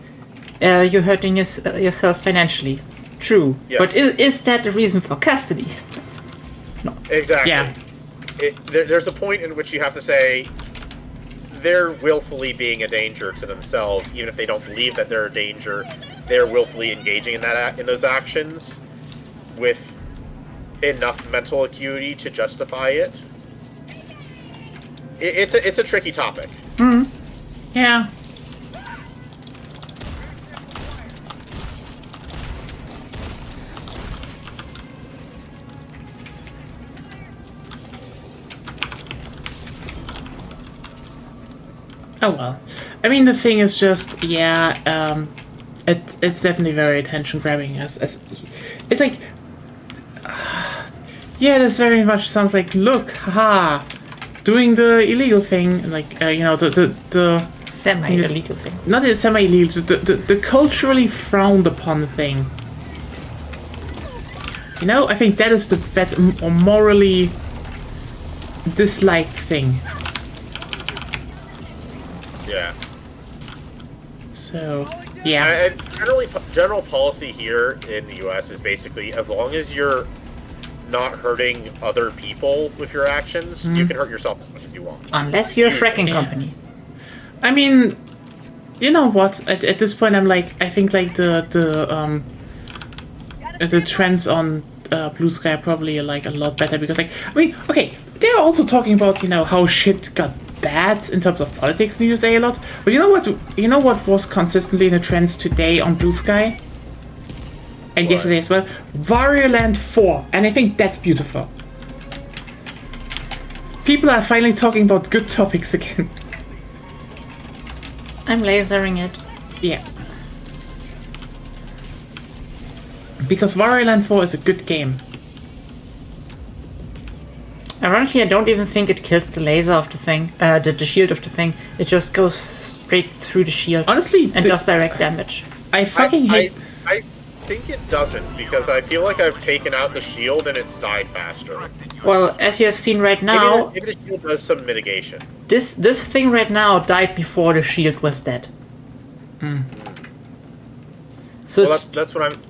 you're hurting yourself financially. True. Yeah. But is that the reason for custody? Exactly. Yeah. There's a point in which you have to say they're willfully being a danger to themselves, even if they don't believe that they're a danger. They're willfully engaging in those actions with enough mental acuity to justify it. It's a tricky topic. Yeah. Oh well. I mean, the thing is just, yeah, it's definitely very attention grabbing. As it's like, yeah, this very much sounds like, look, haha, doing the illegal thing, like the Semi-illegal thing. not the semi-illegal, the culturally frowned upon thing. You know, I think that is the better or morally disliked thing. Yeah. So, yeah. And general policy here in the U.S. is basically, as long as you're not hurting other people with your actions, you can hurt yourself as much as you want. Unless you're a fracking Yeah. company. I mean, you know what? At this point, I'm like, I think like the trends on Blue Sky are probably like a lot better because, like, I mean, okay, they're also talking about how shit got bad in terms of politics in the USA a lot. But you know what? You know what was consistently in the trends today on Blue Sky and What? yesterday as well? Wario Land 4, and I think that's beautiful. People are finally talking about good topics again. I'm lasering it. Yeah. Because Wario Land 4 is a good game. Ironically, I don't even think it kills the laser of the thing, the shield of the thing. It just goes straight through the shield Honestly, and does direct damage. I fucking hate... I think it doesn't, because I feel like I've taken out the shield and it's died faster. Well, as you have seen right now, Maybe the shield does some mitigation. this thing right now died before the shield was dead. So Well, it's that's what I'm...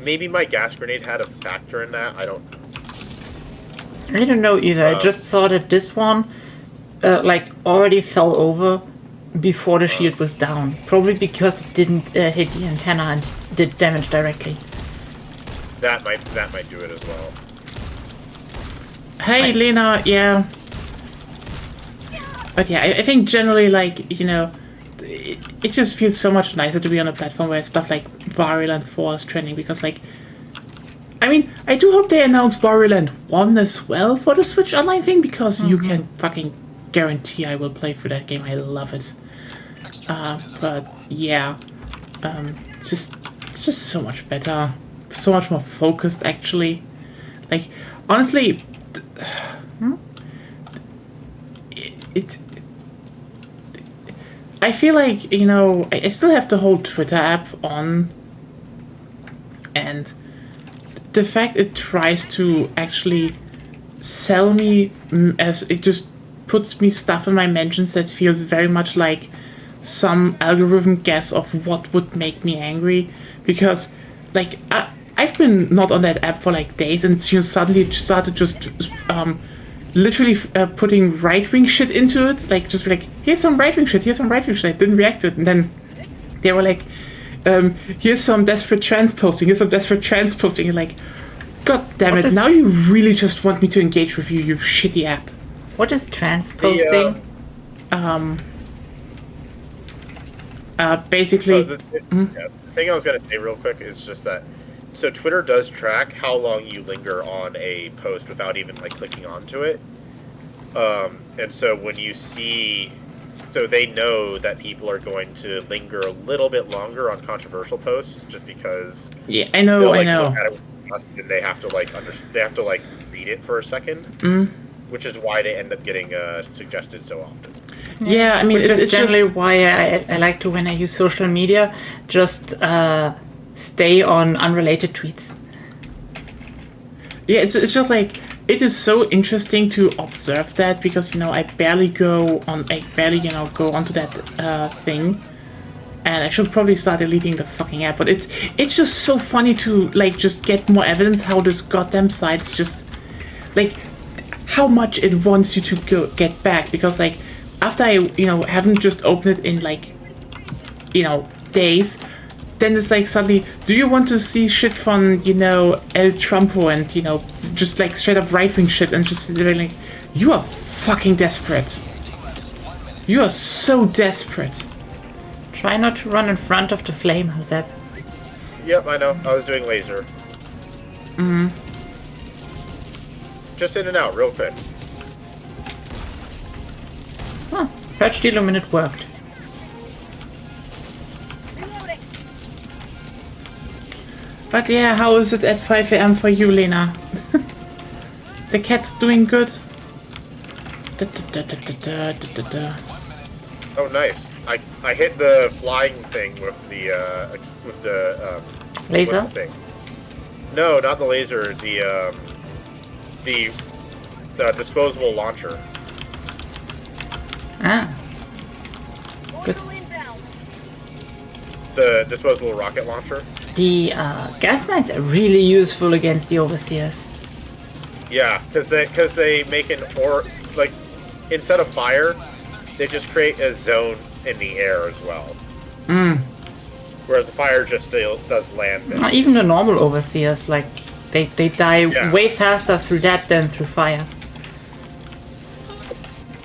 Maybe my gas grenade had a factor in that. I don't know either. I just saw that this one, like, already fell over before the shield was down. Probably because it didn't hit the antenna and did damage directly. That might do it as well. Hey, Lena, yeah. But yeah, I think generally, like, it just feels so much nicer to be on a platform where stuff like Virulent 4 is trending, because like, I mean, I do hope they announce Virulent 1 as well for the Switch Online thing, because you can fucking guarantee I will play through that game. I love it. But yeah, it's just so much better, so much more focused actually. Like, honestly, I feel like, you know, I still have the whole Twitter app on, and the fact it tries to actually sell me as it just puts me stuff in my mentions that feels very much like some algorithm guess of what would make me angry, because like I've been not on that app for like days, and you suddenly started just literally putting right-wing shit into it, like just be like, here's some right-wing shit, here's some right-wing shit. I didn't react to it, and then they were like, here's some desperate trans posting, here's some desperate trans posting, and like, god damn it, now you really just want me to engage with you, you shitty app. What is trans posting? Basically... the thing I was going to say real quick is just that, so Twitter does track how long you linger on a post without even like clicking onto it. And so when you see, so they know that people are going to linger a little bit longer on controversial posts just because. Yeah, I know. Look at it and they have to like they have to like read it for a second, which is why they end up getting suggested so often. Yeah, I mean, it's generally just why I like to, when I use social media, just stay on unrelated tweets. Yeah, it's just like, it is so interesting to observe that, because, you know, I barely, go onto that thing, and I should probably start deleting the fucking app, but it's just so funny to, like, just get more evidence how this goddamn site's just, like, how much it wants you to get back, because, like, after I, you know, haven't just opened it in, like, you know, days, then it's like suddenly, do you want to see shit from, you know, El Trumpo and, you know, just like straight up right-wing shit, and just like, you are fucking desperate. You are so desperate. Try not to run in front of the flame, how's that? Yep, I know. I was doing laser. Just in and out, real quick. Huh. Purge the Illuminate worked. But yeah, how is it at 5 AM for you, Lena? The cat's doing good? Oh, nice. I hit the flying thing with the laser? what's the thing? No, not the laser. The disposable launcher. Ah. Good. The disposable rocket launcher. The gas mines are really useful against the overseers. Yeah, because they make like, instead of fire, they just create a zone in the air as well. Whereas the fire just does land. Even the normal overseers, like, they die way faster through that than through fire.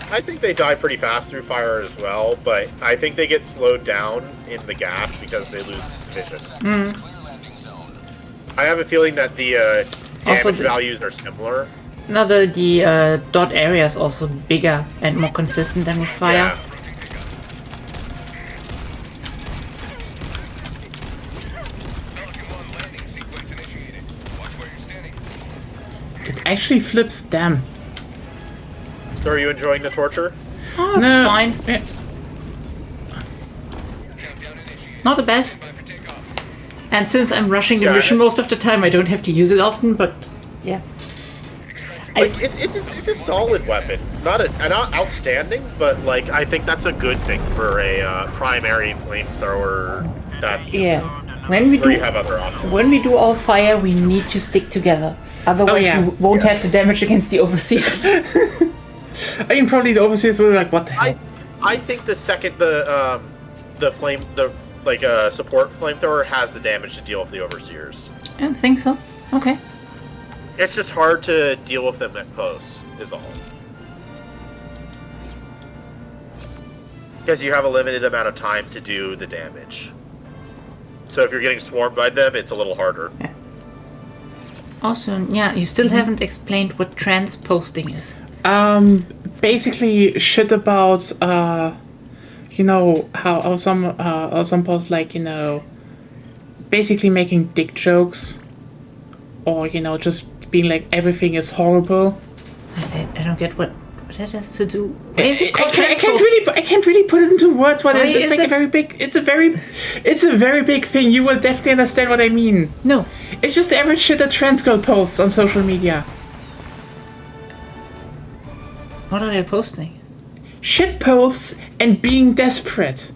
I think they die pretty fast through fire as well, but I think they get slowed down in the gas because they lose vision. I have a feeling that the damage values are similar. No, the dot area is also bigger and more consistent than with fire. Yeah. It actually flips them. So are you enjoying the torture? Oh, it's fine. Yeah. Not the best. And since I'm rushing the mission most of the time, I don't have to use it often, but yeah. Like, it's a solid weapon. Not outstanding, but like, I think that's a good thing for a primary flamethrower. When we you have other options. when we do all fire, we need to stick together. Otherwise, we won't have the damage against the overseers. I mean, probably the overseers were like, what the hell? I think the second support flamethrower has the damage to deal with the overseers. I don't think so. Okay. It's just hard to deal with them at close, is all. Because you have a limited amount of time to do the damage. So if you're getting swarmed by them, it's a little harder. Also, yeah, you still haven't explained what trans posting is. Basically shit about you know how some posts like, you know, basically making dick jokes, or, you know, just being like everything is horrible. I don't get what that has to do. I can't really put it into words. What Why it's is like it- a very big. It's a very big thing. You will definitely understand what I mean. No. It's just the average shit that trans girl posts on social media. What are they posting? Shit posts and being desperate.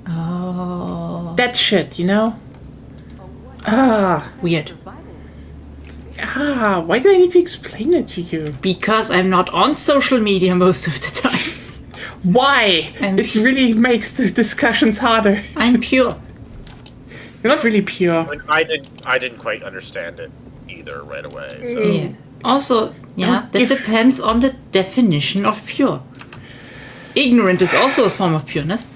Oh. That shit, you know. Weird. Why do I need to explain it to you? Because I'm not on social media most of the time. Why? And- It really makes the discussions harder. I'm pure. You're not really pure. Like, I didn't quite understand it either right away. So Yeah. Also, yeah, Don't that give- depends on the definition of pure. Ignorant is also a form of pureness.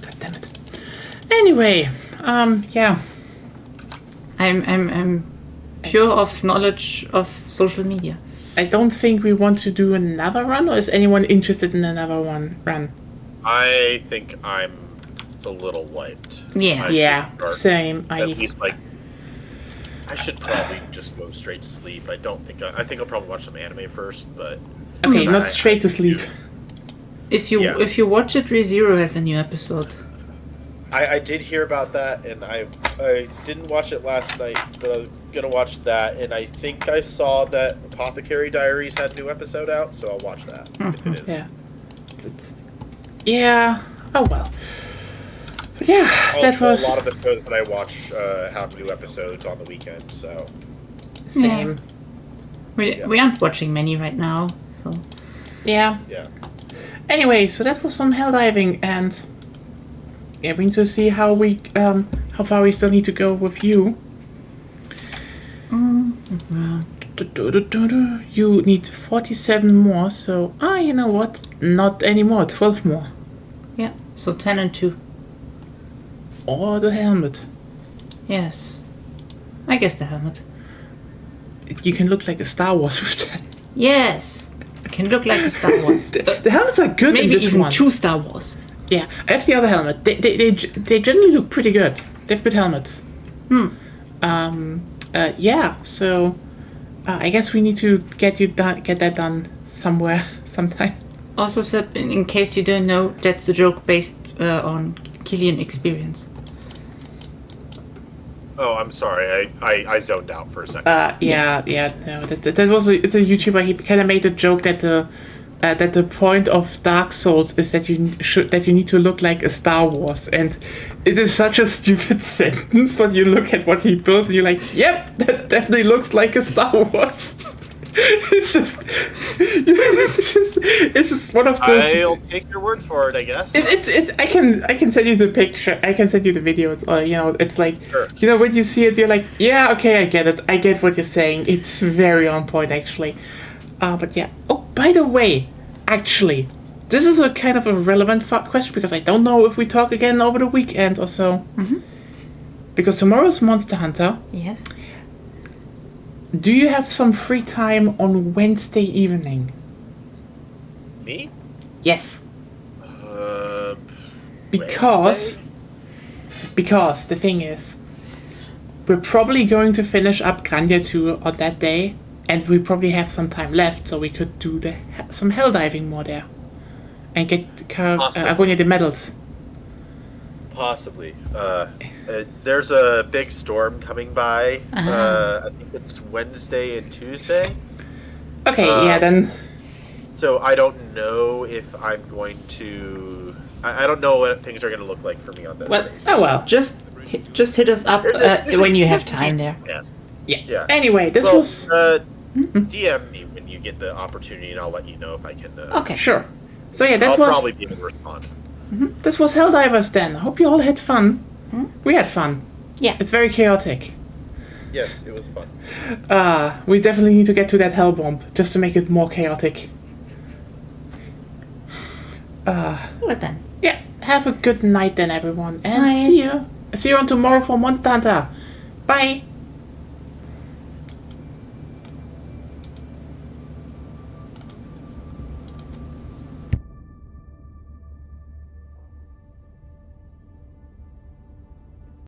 God damn it. Anyway, yeah. I'm pure of knowledge of social media. I don't think we want to do another run, or is anyone interested in another run? I think I'm a little wiped. Yeah. I Yeah, should start same. At least, like, I should probably just go straight to sleep. I think I'll probably watch some anime first, but Okay, I- not straight to sleep. If you Yeah. if you watch it, ReZero has a new episode. I did hear about that, and I didn't watch it last night, but I was gonna watch that, and I think I saw that Apothecary Diaries had a new episode out, so I'll watch that if it is. Yeah. Yeah. Oh well. But yeah, that Also, was a lot of the shows that I watch have new episodes on the weekend, so same. We aren't watching many right now, so Yeah. yeah. Anyway, so that was some Helldiving, and yeah, we need to see how far we still need to go with you. You need 47 more, so you know what? Not anymore. 12 more. yeah. So 10 and 2. Or the helmet. Yes. I guess the helmet. You can look like a Star Wars with that. Yes. It can look like a Star Wars. The helmets are good in Maybe this even one. 2 Star Wars. Yeah, I have the other helmet. They generally look pretty good. They have good helmets. Yeah. So, I guess we need to get that done somewhere, sometime. Also, Seb, in case you don't know, that's a joke based on Killian experience. Oh, I'm sorry. I zoned out for a second. No, that was it's a YouTuber. He kind of made a joke that the point of Dark Souls is that you need to look like a Star Wars, and it is such a stupid sentence. But you look at what he built, and you're like, yep, that definitely looks like a Star Wars. it's just one of those. I'll take your word for it, I guess. It's I can send you the picture. I can send you the video. It's you know, it's like, Sure. you know, when you see it, you're like, yeah, okay, I get it. I get what you're saying. It's very on point, actually. But yeah. Oh, by the way, actually, this is a kind of a relevant question, because I don't know if we talk again over the weekend or so. Mm-hmm. Because tomorrow's Monster Hunter. Yes. Do you have some free time on Wednesday evening? Me? Yes. Uh, Because the thing is, we're probably going to finish up Grandia 2 on that day, and we probably have some time left, so we could do some Helldiving more there. And get Awesome. Agonia the medals. Possibly. There's a big storm coming by. I think it's Wednesday and Tuesday. Okay, yeah, then... So I don't know if I'm going to. I don't know what things are going to look like for me on that. Well, day. Oh well. just hit us up when you have time there. Yeah. Yeah. Yeah. Anyway, this Well, was... DM me when you get the opportunity, and I'll let you know if I can. Okay. Sure. So yeah, that I'll was... probably be able to respond. This was Helldivers then. I hope you all had fun. We had fun. Yeah. It's very chaotic. Yes, it was fun. We definitely need to get to that hell bomb just to make it more chaotic. Well then. Yeah, have a good night then, everyone, and Night. see you on tomorrow for Monster Hunter. Bye.